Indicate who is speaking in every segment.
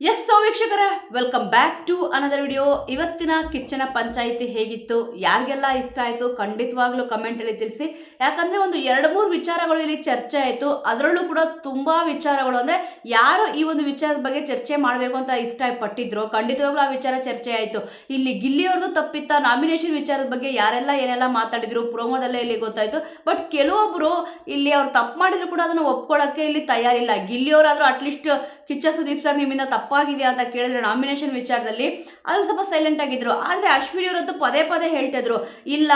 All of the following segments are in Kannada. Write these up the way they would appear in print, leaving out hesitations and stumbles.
Speaker 1: ವೀಕ್ಷಕರೇ, welcome back to another video. ಇವತ್ತಿನ ಕಿಚ್ಚನ ಪಂಚಾಯಿತಿ ಹೇಗಿತ್ತು, ಯಾರಿಗೆಲ್ಲ ಇಷ್ಟ ಆಯಿತು, ಖಂಡಿತವಾಗ್ಲೂ ಕಮೆಂಟಲ್ಲಿ ತಿಳಿಸಿ. ಯಾಕಂದರೆ ಒಂದು 2-3 ವಿಚಾರಗಳು ಇಲ್ಲಿ ಚರ್ಚೆ ಆಯಿತು. ಅದರಲ್ಲೂ ಕೂಡ ತುಂಬ ವಿಚಾರಗಳು, ಅಂದರೆ ಯಾರು ಈ ಒಂದು ವಿಚಾರದ ಬಗ್ಗೆ ಚರ್ಚೆ ಮಾಡಬೇಕು ಅಂತ ಇಷ್ಟಪಟ್ಟಿದ್ರು, ಖಂಡಿತವಾಗ್ಲೂ ಆ ವಿಚಾರ ಚರ್ಚೆ ಆಯಿತು. ಇಲ್ಲಿ ಗಿಲ್ಲಿಯವ್ರದ್ದು ತಪ್ಪಿತ್ತ, ನಾಮಿನೇಷನ್ ವಿಚಾರದ ಬಗ್ಗೆ ಯಾರೆಲ್ಲ ಏನೆಲ್ಲ ಮಾತಾಡಿದ್ರು ಪ್ರೋಮೋದಲ್ಲೇ ಇಲ್ಲಿ ಗೊತ್ತಾಯಿತು. ಬಟ್ ಕೆಲವೊಬ್ಬರು ಇಲ್ಲಿ ಅವ್ರು ತಪ್ಪು ಮಾಡಿದ್ರು ಕೂಡ ಅದನ್ನು ಒಪ್ಕೊಳ್ಳೋಕ್ಕೆ ಇಲ್ಲಿ ತಯಾರಿಲ್ಲ. ಗಿಲ್ಲಿಯವರಾದರೂ ಅಟ್ಲೀಸ್ಟ್ ಕಿಚ್ಚ ಸುದೀಪ್ ಸರ್ ನಿಮ್ಮಿಂದ ತಪ್ಪಾಗಿದೆಯಾ ಅಂತ ಕೇಳಿದ್ರೆ ನಾಮಿನೇಷನ್ ವಿಚಾರದಲ್ಲಿ ಅಲ್ಲಿ ಸ್ವಲ್ಪ ಸೈಲೆಂಟ್ ಆಗಿದ್ರು. ಆದರೆ ಅಶ್ವಿನಿ ಅವರದ್ದು ಪದೇ ಪದೇ ಹೇಳ್ತಿದ್ರು, ಇಲ್ಲ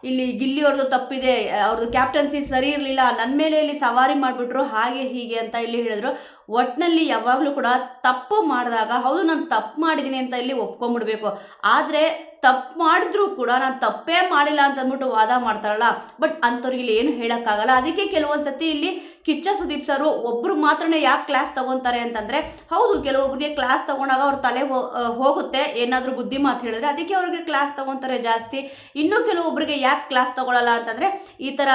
Speaker 1: ಇಲ್ಲಿ ಗಿಲ್ಲಿ ಅವ್ರದ್ದು ತಪ್ಪಿದೆ, ಅವ್ರದ್ದು ಕ್ಯಾಪ್ಟನ್ಸಿ ಸರಿ ಇರಲಿಲ್ಲ, ನನ್ನ ಮೇಲೆ ಇಲ್ಲಿ ಸವಾರಿ ಮಾಡಿಬಿಟ್ರು, ಹಾಗೆ ಹೀಗೆ ಅಂತ ಇಲ್ಲಿ ಹೇಳಿದ್ರು. ಒಟ್ಟಿನಲ್ಲಿ ಯಾವಾಗಲೂ ಕೂಡ ತಪ್ಪು ಮಾಡಿದಾಗ ಹೌದು ನಾನು ತಪ್ಪು ಮಾಡಿದ್ದೀನಿ ಅಂತ ಇಲ್ಲಿ ಒಪ್ಕೊಂಡ್ಬಿಡ್ಬೇಕು. ಆದರೆ ತಪ್ಪು ಮಾಡಿದ್ರೂ ಕೂಡ ನಾನು ತಪ್ಪೇ ಮಾಡಿಲ್ಲ ಅಂತ ಅಂದ್ಬಿಟ್ಟು ವಾದ ಮಾಡ್ತಾರಲ್ಲ, ಬಟ್ ಅಂಥವ್ರಿಗೆ ಇಲ್ಲಿ ಏನು ಹೇಳೋಕ್ಕಾಗಲ್ಲ. ಅದಕ್ಕೆ ಕೆಲವೊಂದು ಸತಿ ಇಲ್ಲಿ ಕಿಚ್ಚ ಸುದೀಪ್ ಸರು ಒಬ್ರು ಮಾತ್ರನೇ ಯಾಕೆ ಕ್ಲಾಸ್ ತಗೊತಾರೆ ಅಂತಂದರೆ, ಹೌದು ಕೆಲವೊಬ್ಬರಿಗೆ ಕ್ಲಾಸ್ ತಗೊಂಡಾಗ ಅವ್ರ ತಲೆ ಹೋಗುತ್ತೆ ಏನಾದರೂ ಬುದ್ಧಿ ಮಾತು ಹೇಳಿದ್ರೆ, ಅದಕ್ಕೆ ಅವ್ರಿಗೆ ಕ್ಲಾಸ್ ತಗೊತಾರೆ ಜಾಸ್ತಿ. ಇನ್ನೂ ಕೆಲವೊಬ್ಬರಿಗೆ ಯಾಕೆ ಕ್ಲಾಸ್ ತಗೊಳ್ಳಲ್ಲ ಅಂತಂದರೆ, ಈ ಥರ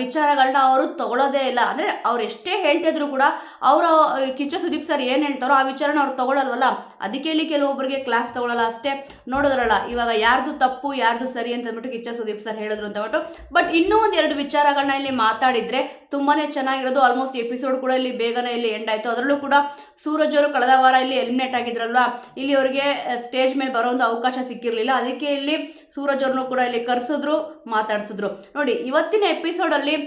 Speaker 1: ವಿಚಾರಗಳನ್ನ ಅವರು ತಗೊಳ್ಳೋದೇ ಇಲ್ಲ. ಅಂದರೆ ಅವ್ರು ಎಷ್ಟೇ ಹೇಳ್ತಿದ್ರು ಕೂಡ ಅವರು ಕಿಚ್ಚ ಸುದೀಪ್ ಸರ್ ಏನು ಹೇಳ್ತಾರೋ ಆ ವಿಚಾರನ ಅವ್ರು ತಗೊಳ್ಳಲ್ವಲ್ಲ, ಅದಕ್ಕೆ ಇಲ್ಲಿ ಕೆಲವೊಬ್ಬರಿಗೆ ಕ್ಲಾಸ್ ತಗೊಳ್ಳಲ್ಲ ಅಷ್ಟೇ. ನೋಡಿದ್ರಲ್ಲ ಇವಾಗ ಯಾರ್ದು ತಪ್ಪು ಯಾರ್ದು ಸರಿ ಅಂತ ಅಂದ್ಬಿಟ್ಟು ಕಿಚ್ಚ ಸುದೀಪ್ ಸರ್ ಹೇಳಿದ್ರು ಅಂತ ಬಿಟ್ಟು. ಬಟ್ ಇನ್ನೂ ಒಂದು 2 ವಿಚಾರಗಳನ್ನ ಇಲ್ಲಿ ಮಾತಾಡಿದ್ರೆ ತುಂಬಾ ಚೆನ್ನಾಗಿರೋದು. ಆಲ್ಮೋಸ್ಟ್ ಎಪಿಸೋಡ್ ಕೂಡ ಇಲ್ಲಿ ಬೇಗನೆ ಇಲ್ಲಿ ಎಂಡ್ ಆಯಿತು. ಅದರಲ್ಲೂ ಕೂಡ ಸೂರಜ್ ಅವರು ಕಳೆದ ವಾರ ಇಲ್ಲಿ ಎಲಿಮಿನೇಟ್ ಆಗಿದ್ರಲ್ವಾ, ಇಲ್ಲಿ ಅವರಿಗೆ ಸ್ಟೇಜ್ ಮೇಲೆ ಬರೋ ಒಂದು ಅವಕಾಶ ಸಿಕ್ಕಿರಲಿಲ್ಲ. ಅದಕ್ಕೆ ಇಲ್ಲಿ ಸೂರಜ್ ಅವ್ರನ್ನೂ ಕೂಡ ಇಲ್ಲಿ ಕರೆಸಿದ್ರು, ಮಾತಾಡಿಸಿದ್ರು. ನೋಡಿ ಇವತ್ತಿನ ಎಪಿಸೋಡಲ್ಲಿ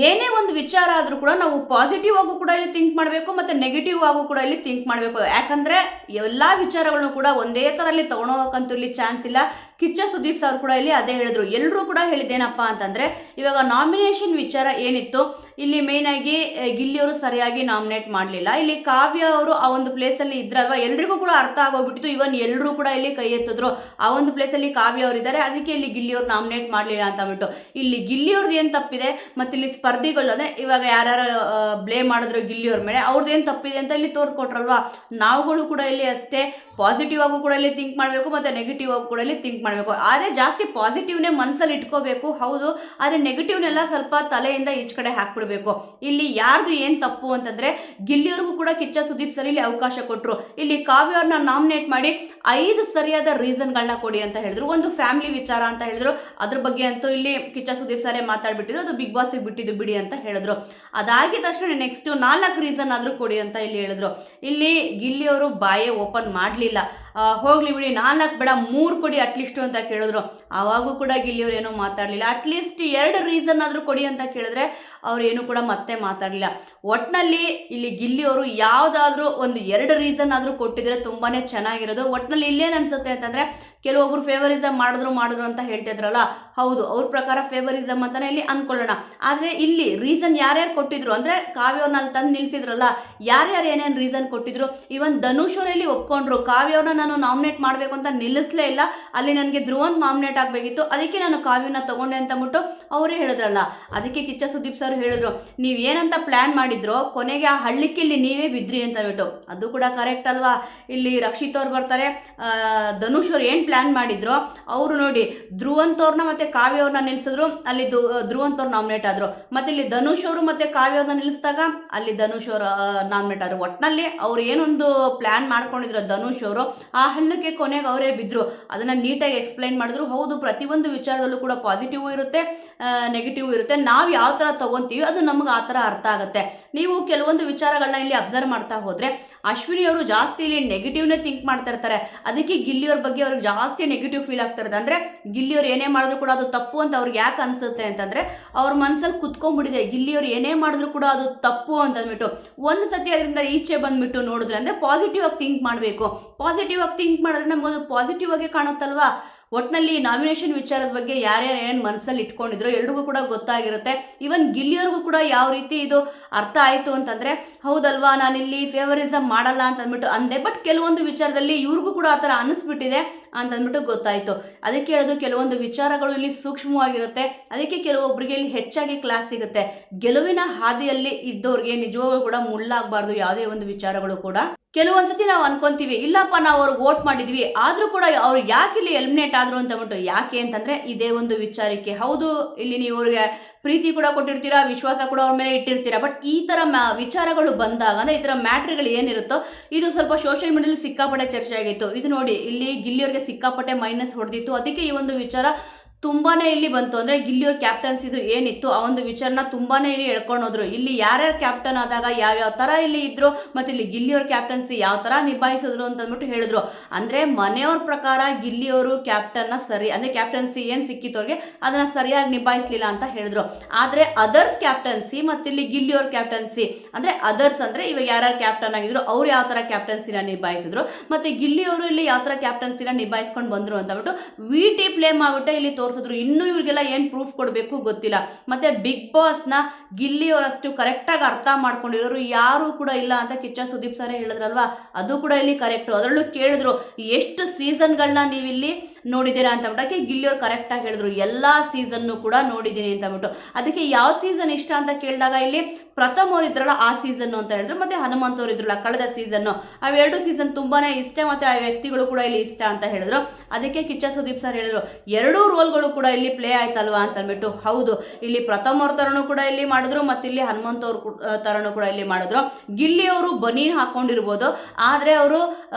Speaker 1: ಏನೇ ಒಂದು ವಿಚಾರ ಆದರೂ ಕೂಡ ನಾವು ಪಾಸಿಟಿವ್ ಆಗು ಕೂಡ ಇಲ್ಲಿ ಥಿಂಕ್ ಮಾಡಬೇಕು, ಮತ್ತು ನೆಗೆಟಿವ್ ಆಗು ಕೂಡ ಇಲ್ಲಿ ಥಿಂಕ್ ಮಾಡಬೇಕು. ಯಾಕಂದರೆ ಎಲ್ಲ ವಿಚಾರಗಳನ್ನು ಕೂಡ ಒಂದೇ ಥರ ಇಲ್ಲಿ ತೊಗೊಂಡೋಗಕ್ಕಂತೂ ಇಲ್ಲಿ ಚಾನ್ಸ್ ಇಲ್ಲ. ಕಿಚ್ಚ ಸುದೀಪ್ ಸರ್ ಕೂಡ ಇಲ್ಲಿ ಅದೇ ಹೇಳಿದ್ರು. ಎಲ್ಲರೂ ಕೂಡ ಹೇಳಿದ್ದೇನಪ್ಪ ಅಂತಂದರೆ, ಇವಾಗ ನಾಮಿನೇಷನ್ ವಿಚಾರ ಏನಿತ್ತು ಇಲ್ಲಿ ಮೇಯ್ನಾಗಿ ಗಿಲ್ಲಿಯವರು ಸರಿಯಾಗಿ ನಾಮಿನೇಟ್ ಮಾಡಲಿಲ್ಲ. ಇಲ್ಲಿ ಕಾವ್ಯ ಅವರು ಆ ಒಂದು ಪ್ಲೇಸಲ್ಲಿ ಇದ್ರಲ್ವ, ಎಲ್ರಿಗೂ ಕೂಡ ಅರ್ಥ ಆಗೋಗ್ಬಿಟ್ಟಿತ್ತು. ಇವನ್ ಎಲ್ಲರೂ ಕೂಡ ಇಲ್ಲಿ ಕೈ ಎತ್ತಿದ್ರು, ಆ ಒಂದು ಪ್ಲೇಸಲ್ಲಿ ಕಾವ್ಯ ಅವರು ಇದ್ದಾರೆ, ಅದಕ್ಕೆ ಇಲ್ಲಿ ಗಿಲ್ಲಿಯವ್ರು ನಾಮಿನೇಟ್ ಮಾಡಲಿಲ್ಲ ಅಂತ ಅಂದ್ಬಿಟ್ಟು. ಇಲ್ಲಿ ಗಿಲ್ಲಿಯವ್ರದ್ದು ಏನು ತಪ್ಪಿದೆ, ಮತ್ತು ಇಲ್ಲಿ ಸ್ಪರ್ಧಿಗಳು ಅದೇ ಇವಾಗ ಯಾರ್ಯಾರು ಬ್ಲೇಮ್ ಮಾಡಿದ್ರು ಗಿಲ್ಲಿಯವ್ರ ಮೇಲೆ, ಅವ್ರದ್ದು ಏನು ತಪ್ಪಿದೆ ಅಂತ ಇಲ್ಲಿ ತೋರಿಸ್ಕೊಟ್ರಲ್ವಾ. ನಾವುಗಳು ಕೂಡ ಇಲ್ಲಿ ಅಷ್ಟೇ ಪಾಸಿಟಿವ್ ಆಗು ಕೂಡ ಇಲ್ಲಿ ಥಿಂಕ್ ಮಾಡಬೇಕು, ಮತ್ತು ನೆಗೆಟಿವ್ ಆಗು ಕೂಡ ಇಲ್ಲಿ ಥಿಂಕ್ ಮಾಡಬೇಕು. ಆದರೆ ಜಾಸ್ತಿ ಪಾಸಿಟಿವ್ನೇ ಮನಸ್ಸಲ್ಲಿ ಇಟ್ಕೋಬೇಕು, ಹೌದು. ಆದರೆ ನೆಗೆಟಿವ್ನೆಲ್ಲ ಸ್ವಲ್ಪ ತಲೆಯಿಂದ ಈಚೆ ಕಡೆ ಹಾಕ್ಬಿಡ್ಬೇಕು. ಇಲ್ಲಿ ಯಾರ್ದು ಏನು ತಪ್ಪು ಅಂತಂದರೆ, ಗಿಲ್ಲಿಯವ್ರಿಗೂ ಕೂಡ ಕಿಚ್ಚ ಸುದೀಪ್ ಸರ್ ಇಲ್ಲಿ ಅವಕಾಶ ಕೊಟ್ಟರು. ಇಲ್ಲಿ ಕಾವ್ಯ ಅವ್ರನ್ನ ನಾಮಿನೇಟ್ ಮಾಡಿ 5 ಸರಿಯಾದ ರೀಸನ್ಗಳನ್ನ ಕೊಡಿ ಅಂತ ಹೇಳಿದ್ರು. ಒಂದು ಫ್ಯಾಮಿಲಿ ವಿಚಾರ ಅಂತ ಹೇಳಿದ್ರು, ಅದ್ರ ಬಗ್ಗೆ ಅಂತೂ ಇಲ್ಲಿ ಕಿಚ್ಚ ಸುದೀಪ್ ಸರೇ ಮಾತಾಡ್ಬಿಟ್ಟಿದ್ರು, ಅದು ಬಿಗ್ ಬಾಸ್ಗೆ ಬಿಟ್ಟಿದ್ದು ಬಿಡಿ ಅಂತ ಹೇಳಿದ್ರು. ಅದಾಗಿದ ತಕ್ಷಣ ನೆಕ್ಸ್ಟ್ 4 ರೀಸನ್ ಆದರೂ ಕೊಡಿ ಅಂತ ಇಲ್ಲಿ ಹೇಳಿದ್ರು. ಇಲ್ಲಿ ಗಿಲ್ಲಿಯವರು ಬಾಯೇ ಓಪನ್ ಮಾಡಲಿಲ್ಲ. ಹೋಗ್ಲಿ ಬಿಡಿ 4 ಬೇಡ 3 ಕೊಡಿ ಅಟ್ಲೀಸ್ಟು ಅಂತ ಕೇಳಿದ್ರು. ಆವಾಗೂ ಕೂಡ ಗಿಲ್ಲಿಯವ್ರು ಏನೂ ಮಾತಾಡಲಿಲ್ಲ. ಅಟ್ಲೀಸ್ಟ್ 2 ರೀಸನ್ ಆದರೂ ಕೊಡಿ ಅಂತ ಕೇಳಿದ್ರೆ ಅವ್ರೇನು ಕೂಡ ಮತ್ತೆ ಮಾತಾಡಲಿಲ್ಲ. ಒಟ್ಟಿನಲ್ಲಿ ಇಲ್ಲಿ ಗಿಲ್ಲಿಯವರು ಯಾವುದಾದ್ರೂ ಒಂದು 2 ರೀಸನ್ ಆದರೂ ಕೊಟ್ಟಿದ್ರೆ ತುಂಬಾ ಚೆನ್ನಾಗಿರೋದು. ಒಟ್ಟಿನಲ್ಲಿ ಇಲ್ಲೇನು ಅನಿಸುತ್ತೆ ಅಂತಂದರೆ, ಕೆಲವೊಬ್ರು ಫೇವರಿಸಮ್ ಮಾಡಿದ್ರು ಅಂತ ಹೇಳ್ತಿದ್ರಲ್ಲ, ಹೌದು ಅವ್ರ ಪ್ರಕಾರ ಫೇವರಿಸಮ್ ಅಂತಲೇ ಇಲ್ಲಿ ಅಂದ್ಕೊಳ್ಳೋಣ. ಆದರೆ ಇಲ್ಲಿ ರೀಸನ್ ಯಾರ್ಯಾರು ಕೊಟ್ಟಿದ್ರು ಅಂದರೆ, ಕಾವ್ಯವ್ರನ್ನ ಅಲ್ಲಿ ತಂದು ನಿಲ್ಲಿಸಿದ್ರಲ್ಲ, ಯಾರ್ಯಾರು ಏನೇನು ರೀಸನ್ ಕೊಟ್ಟಿದ್ರು. ಇವನ್ ಧನುಷ್ ಅವರಲ್ಲಿ ಒಪ್ಕೊಂಡ್ರು, ಕಾವ್ಯವ್ರನ್ನ ನಾನು ನಾಮಿನೇಟ್ ಮಾಡಬೇಕು ಅಂತ ನಿಲ್ಲಿಸಲೇ ಇಲ್ಲ, ಅಲ್ಲಿ ನನಗೆ ಧ್ರುವಂತ್ ನಾಮಿನೇಟ್ ಆಗಬೇಕಿತ್ತು, ಅದಕ್ಕೆ ನಾನು ಕಾವ್ಯನ ತಗೊಂಡೆ ಅಂತ ಅಂದ್ಬಿಟ್ಟು ಅವರೇ ಹೇಳಿದ್ರಲ್ಲ. ಅದಕ್ಕೆ ಕಿಚ್ಚ ಸುದೀಪ್ ಸರ್ ಹೇಳಿದ್ರು, ನೀವೇನಂತ ಪ್ಲ್ಯಾನ್ ಮಾಡಿದ್ರೋ ಕೊನೆಗೆ ಆ ಹಳ್ಳಿಕ್ಕೆ ಇಲ್ಲಿ ನೀವೇ ಬಿದ್ರಿ ಅಂತ ಬಿಟ್ಟು. ಅದು ಕೂಡ ಕರೆಕ್ಟ್ ಅಲ್ವಾ. ಇಲ್ಲಿ ರಕ್ಷಿತ್ ಅವ್ರು ಬರ್ತಾರೆ, ಧನುಷ್ ಅವ್ರು ಏನು ಪ್ಲ್ಯಾನ್ ಮಾಡಿದ್ರು, ಅವರು ನೋಡಿ ಧ್ರುವಂತ್ ಅವ್ರನ್ನ ಮತ್ತು ಕಾವ್ಯ ಅವ್ರನ್ನ ನಿಲ್ಲಿಸಿದ್ರು, ಅಲ್ಲಿ ಧ್ರುವಂತ್ ಅವ್ರು ನಾಮಿನೇಟ್ ಆದರು. ಮತ್ತು ಇಲ್ಲಿ ಧನುಷ್ ಅವರು ಮತ್ತು ಕಾವ್ಯ ಅವ್ರನ್ನ ನಿಲ್ಲಿಸಿದಾಗ ಅಲ್ಲಿ ಧನುಷ್ ಅವರು ನಾಮಿನೇಟ್ ಆದರು. ಒಟ್ಟಿನಲ್ಲಿ ಅವ್ರು ಏನೊಂದು ಪ್ಲ್ಯಾನ್ ಮಾಡ್ಕೊಂಡಿದ್ರು ಧನುಷ್ ಅವರು, ಆ ಹಳ್ಳಕ್ಕೆ ಕೊನೆಗೆ ಅವರೇ ಬಿದ್ದರು. ಅದನ್ನು ನೀಟಾಗಿ ಎಕ್ಸ್ಪ್ಲೈನ್ ಮಾಡಿದ್ರು. ಹೌದು ಪ್ರತಿಯೊಂದು ವಿಚಾರದಲ್ಲೂ ಕೂಡ ಪಾಸಿಟಿವ್ ಇರುತ್ತೆ, ನೆಗೆಟಿವ್ ಇರುತ್ತೆ. ನಾವು ಯಾವ ಥರ ತೊಗೊತೀವಿ ಅದು ನಮಗೆ ಆ ಥರ ಅರ್ಥ ಆಗುತ್ತೆ. ನೀವು ಕೆಲವೊಂದು ವಿಚಾರಗಳನ್ನ ಇಲ್ಲಿ ಅಬ್ಸರ್ವ್ ಮಾಡ್ತಾ ಹೋದರೆ, ಅಶ್ವಿನಿ ಅವರು ಜಾಸ್ತಿ ಇಲ್ಲಿ ನೆಗೆಟಿವ್ನೇ ಥಿಂಕ್ ಮಾಡ್ತಾ ಇರ್ತಾರೆ. ಅದಕ್ಕೆ ಗಿಲ್ಲಿಯವ್ರ ಬಗ್ಗೆ ಅವ್ರಿಗೆ ಜಾಸ್ತಿ ನೆಗೆಟಿವ್ ಫೀಲ್ ಆಗ್ತಾ ಇರುತ್ತೆ. ಅಂದರೆ ಗಿಲ್ಲಿಯವ್ರು ಏನೇ ಮಾಡಿದ್ರು ಕೂಡ ಅದು ತಪ್ಪು ಅಂತ ಅವ್ರಿಗೆ ಯಾಕೆ ಅನಿಸುತ್ತೆ ಅಂತಂದರೆ, ಅವ್ರ ಮನಸ್ಸಲ್ಲಿ ಕುತ್ಕೊಂಡ್ಬಿಟ್ಟಿದೆ ಗಿಲ್ಲಿಯವ್ರು ಏನೇ ಮಾಡಿದ್ರು ಕೂಡ ಅದು ತಪ್ಪು ಅಂತ ಅಂದ್ಬಿಟ್ಟು. ಒಂದು ಸತಿ ಅದರಿಂದ ಈಚೆ ಬಂದುಬಿಟ್ಟು ನೋಡಿದ್ರೆ, ಅಂದರೆ ಪಾಸಿಟಿವ್ ಆಗಿ ಥಿಂಕ್ ಮಾಡಬೇಕು. ಪಾಸಿಟಿವ್ ಆಗಿ ಥಿಂಕ್ ಮಾಡಿದ್ರೆ ನಮಗೊಂದು ಪಾಸಿಟಿವ್ ಆಗಿ ಕಾಣುತ್ತಲ್ವಾ. ಒಟ್ಟಿನಲ್ಲಿ ನಾಮಿನೇಷನ್ ವಿಚಾರದ ಬಗ್ಗೆ ಯಾರ್ಯಾರು ಏನು ಮನಸ್ಸಲ್ಲಿ ಇಟ್ಕೊಂಡಿದ್ರು ಎಲ್ರಿಗೂ ಕೂಡ ಗೊತ್ತಾಗಿರುತ್ತೆ. ಈವನ್ ಗಿಲ್ಲಿಯವ್ರಿಗೂ ಕೂಡ ಯಾವ ರೀತಿ ಇದು ಅರ್ಥ ಆಯಿತು ಅಂತಂದರೆ, ಹೌದಲ್ವಾ ನಾನಿಲ್ಲಿ ಫೇವರಿಸಮ್ ಮಾಡಲ್ಲ ಅಂತ ಅಂದ್ಬಿಟ್ಟು ಅಂದೆ, ಬಟ್ ಕೆಲವೊಂದು ವಿಚಾರದಲ್ಲಿ ಇವ್ರಿಗೂ ಕೂಡ ಆ ಥರ ಅನ್ನಿಸ್ಬಿಟ್ಟಿದೆ ಅಂತಂದ್ಬಿಟ್ಟು ಗೊತ್ತಾಯಿತು. ಅದಕ್ಕೆ ಹೇಳೋದು, ಕೆಲವೊಂದು ವಿಚಾರಗಳು ಇಲ್ಲಿ ಸೂಕ್ಷ್ಮವಾಗಿರುತ್ತೆ, ಅದಕ್ಕೆ ಕೆಲವೊಬ್ಬರಿಗೆ ಇಲ್ಲಿ ಹೆಚ್ಚಾಗಿ ಕ್ಲಾಸ್ ಸಿಗುತ್ತೆ. ಗೆಲುವಿನ ಹಾದಿಯಲ್ಲಿ ಇದ್ದವ್ರಿಗೆ ನಿಜವಾಗ್ಲೂ ಕೂಡ ಮುಳ್ಳಾಗಬಾರ್ದು ಯಾವುದೇ ಒಂದು ವಿಚಾರಗಳು ಕೂಡ. ಕೆಲವೊಂದ್ಸತಿ ನಾವು ಅನ್ಕೊಂತೀವಿ, ಇಲ್ಲಪ್ಪ ನಾವು ಅವ್ರಿಗೆ ವೋಟ್ ಮಾಡಿದ್ವಿ ಆದರೂ ಕೂಡ ಅವ್ರು ಯಾಕೆ ಇಲ್ಲಿ ಎಲಿಮಿನೇಟ್ ಆದರು ಅಂತ ಅಂದ್ಬಿಟ್ಟು. ಯಾಕೆ ಅಂತಂದರೆ ಇದೇ ಒಂದು ವಿಚಾರಕ್ಕೆ. ಹೌದು ಇಲ್ಲಿ ನೀವು ಅವ್ರಿಗೆ ಪ್ರೀತಿ ಕೂಡ ಕೊಟ್ಟಿರ್ತೀರಾ, ವಿಶ್ವಾಸ ಕೂಡ ಅವ್ರ ಮೇಲೆ ಇಟ್ಟಿರ್ತೀರಾ. ಬಟ್ ಈ ಥರ ವಿಚಾರಗಳು ಬಂದಾಗ ಅಂದರೆ ಈ ಥರ ಮ್ಯಾಟ್ರಿಗಳು ಏನಿರುತ್ತೋ ಇದು ಸ್ವಲ್ಪ ಸೋಷಿಯಲ್ ಮೀಡಿಯಾದಲ್ಲಿ ಸಿಕ್ಕಾಪಟ್ಟೆ ಚರ್ಚೆ ಆಗಿತ್ತು. ಇದು ನೋಡಿ ಇಲ್ಲಿ ಗಿಲ್ಲಿಯವ್ರಿಗೆ ಸಿಕ್ಕಾಪಟ್ಟೆ ಮೈನಸ್ ಹೊಡೆದಿತ್ತು. ಅದಕ್ಕೆ ಈ ಒಂದು ವಿಚಾರ ತುಂಬಾನೇ ಇಲ್ಲಿ ಬಂತು. ಅಂದರೆ ಗಿಲ್ಲಿಯವ್ರ ಕ್ಯಾಪ್ಟನ್ಸಿದು ಏನಿತ್ತು ಆ ಒಂದು ವಿಚಾರನ ತುಂಬಾನೇ ಇಲ್ಲಿ ಎಳ್ಕೊಂಡು ಹೋದ್ರು. ಇಲ್ಲಿ ಯಾರ್ಯಾರು ಕ್ಯಾಪ್ಟನ್ ಆದಾಗ ಯಾವ್ಯಾವ ಥರ ಇಲ್ಲಿ ಇದ್ರು ಮತ್ತು ಇಲ್ಲಿ ಗಿಲ್ಲಿಯವ್ರ ಕ್ಯಾಪ್ಟನ್ಸಿ ಯಾವ ಥರ ನಿಭಾಯಿಸಿದ್ರು ಅಂತ ಅಂದ್ಬಿಟ್ಟು ಹೇಳಿದ್ರು. ಅಂದರೆ ಮನೆಯವ್ರ ಪ್ರಕಾರ ಗಿಲ್ಲಿಯವರು ಕ್ಯಾಪ್ಟನ್ನ ಸರಿ ಅಂದರೆ ಕ್ಯಾಪ್ಟನ್ಸಿ ಏನು ಸಿಕ್ಕಿತ್ತು ಅವ್ರಿಗೆ ಅದನ್ನು ಸರಿಯಾಗಿ ನಿಭಾಯಿಸಲಿಲ್ಲ ಅಂತ ಹೇಳಿದ್ರು. ಆದರೆ ಅದರ್ಸ್ ಕ್ಯಾಪ್ಟನ್ಸಿ ಮತ್ತು ಇಲ್ಲಿ ಗಿಲ್ಲಿಯವ್ರ ಕ್ಯಾಪ್ಟನ್ಸಿ ಅಂದರೆ ಅದರ್ಸ್ ಅಂದರೆ ಇವಾಗ ಯಾರ್ಯಾರು ಕ್ಯಾಪ್ಟನ್ ಆಗಿದ್ರು ಅವ್ರು ಯಾವ ಥರ ಕ್ಯಾಪ್ಟನ್ಸಿನ ನಿಭಾಯಿಸಿದ್ರು ಮತ್ತು ಗಿಲ್ಲಿಯವರು ಇಲ್ಲಿ ಯಾವ ಥರ ಕ್ಯಾಪ್ಟನ್ಸಿನ ನಿಭಾಯಿಸ್ಕೊಂಡು ಬಂದರು ಅಂತ ಅಂದ್ಬಿಟ್ಟು VT ಪ್ಲೇ ಮಾಡಿಬಿಟ್ಟು ಇಲ್ಲಿ ತೋರಿಸಿದ್ರು. ಇನ್ನೂ ಇವ್ರಿಗೆಲ್ಲ ಏನು ಪ್ರೂಫ್ ಕೊಡಬೇಕು ಗೊತ್ತಿಲ್ಲ. ಮತ್ತು ಬಿಗ್ ಬಾಸ್ನ ಗಿಲ್ಲಿಯವರಷ್ಟು ಕರೆಕ್ಟಾಗಿ ಅರ್ಥ ಮಾಡ್ಕೊಂಡಿರೋರು ಯಾರೂ ಕೂಡ ಇಲ್ಲ ಅಂತ ಕಿಚ್ಚ ಸುದೀಪ್ ಸರೇ ಹೇಳಿದ್ರಲ್ವಾ, ಅದು ಕೂಡ ಇಲ್ಲಿ ಕರೆಕ್ಟು. ಅದರಲ್ಲೂ ಕೇಳಿದ್ರು ಎಷ್ಟು ಸೀಸನ್ಗಳನ್ನ ನೀವಿಲ್ಲಿ ನೋಡಿದ್ದೀರಾ ಅಂತ ಅಂದ್ಬಿಟ್ಟು ಗಿಲ್ಲಿಯವ್ರು ಕರೆಕ್ಟಾಗಿ ಹೇಳಿದ್ರು ಎಲ್ಲ ಸೀಸನ್ನು ಕೂಡ ನೋಡಿದ್ದೀನಿ ಅಂತ ಅಂದ್ಬಿಟ್ಟು. ಅದಕ್ಕೆ ಯಾವ ಸೀಸನ್ ಇಷ್ಟ ಅಂತ ಕೇಳಿದಾಗ ಇಲ್ಲಿ ಪ್ರಥಮ್ ಅವ್ರು ಇದ್ರಲ್ಲ ಆ ಸೀಸನ್ನು ಅಂತ ಹೇಳಿದ್ರು, ಮತ್ತು ಹನುಮಂತ್ ಅವ್ರು ಇದ್ರಲ್ಲ ಕಳೆದ ಸೀಸನ್ನು, ಅವೆರಡು ಸೀಸನ್ ತುಂಬಾ ಇಷ್ಟ ಮತ್ತು ಆ ವ್ಯಕ್ತಿಗಳು ಕೂಡ ಇಲ್ಲಿ ಇಷ್ಟ ಅಂತ ಹೇಳಿದ್ರು. ಅದಕ್ಕೆ ಕಿಚ್ಚ ಸುದೀಪ್ ಸರ್ ಹೇಳಿದ್ರು ಎರಡೂ ರೋಲ್ಗಳು ಕೂಡ ಇಲ್ಲಿ ಪ್ಲೇ ಆಯ್ತಲ್ವಾ ಅಂತ ಅಂದ್ಬಿಟ್ಟು. ಹೌದು, ಇಲ್ಲಿ ಪ್ರಥಮ್ ಅವ್ರ ಥರನೂ ಕೂಡ ಇಲ್ಲಿ ಮಾಡಿದ್ರು ಮತ್ತು ಇಲ್ಲಿ ಹನುಮಂತ್ ಅವ್ರ ಥರನೂ ಕೂಡ ಇಲ್ಲಿ ಮಾಡಿದ್ರು. ಗಿಲ್ಲಿ ಅವರು ಬನೀನ್ ಹಾಕೊಂಡಿರ್ಬೋದು, ಆದರೆ ಅವರು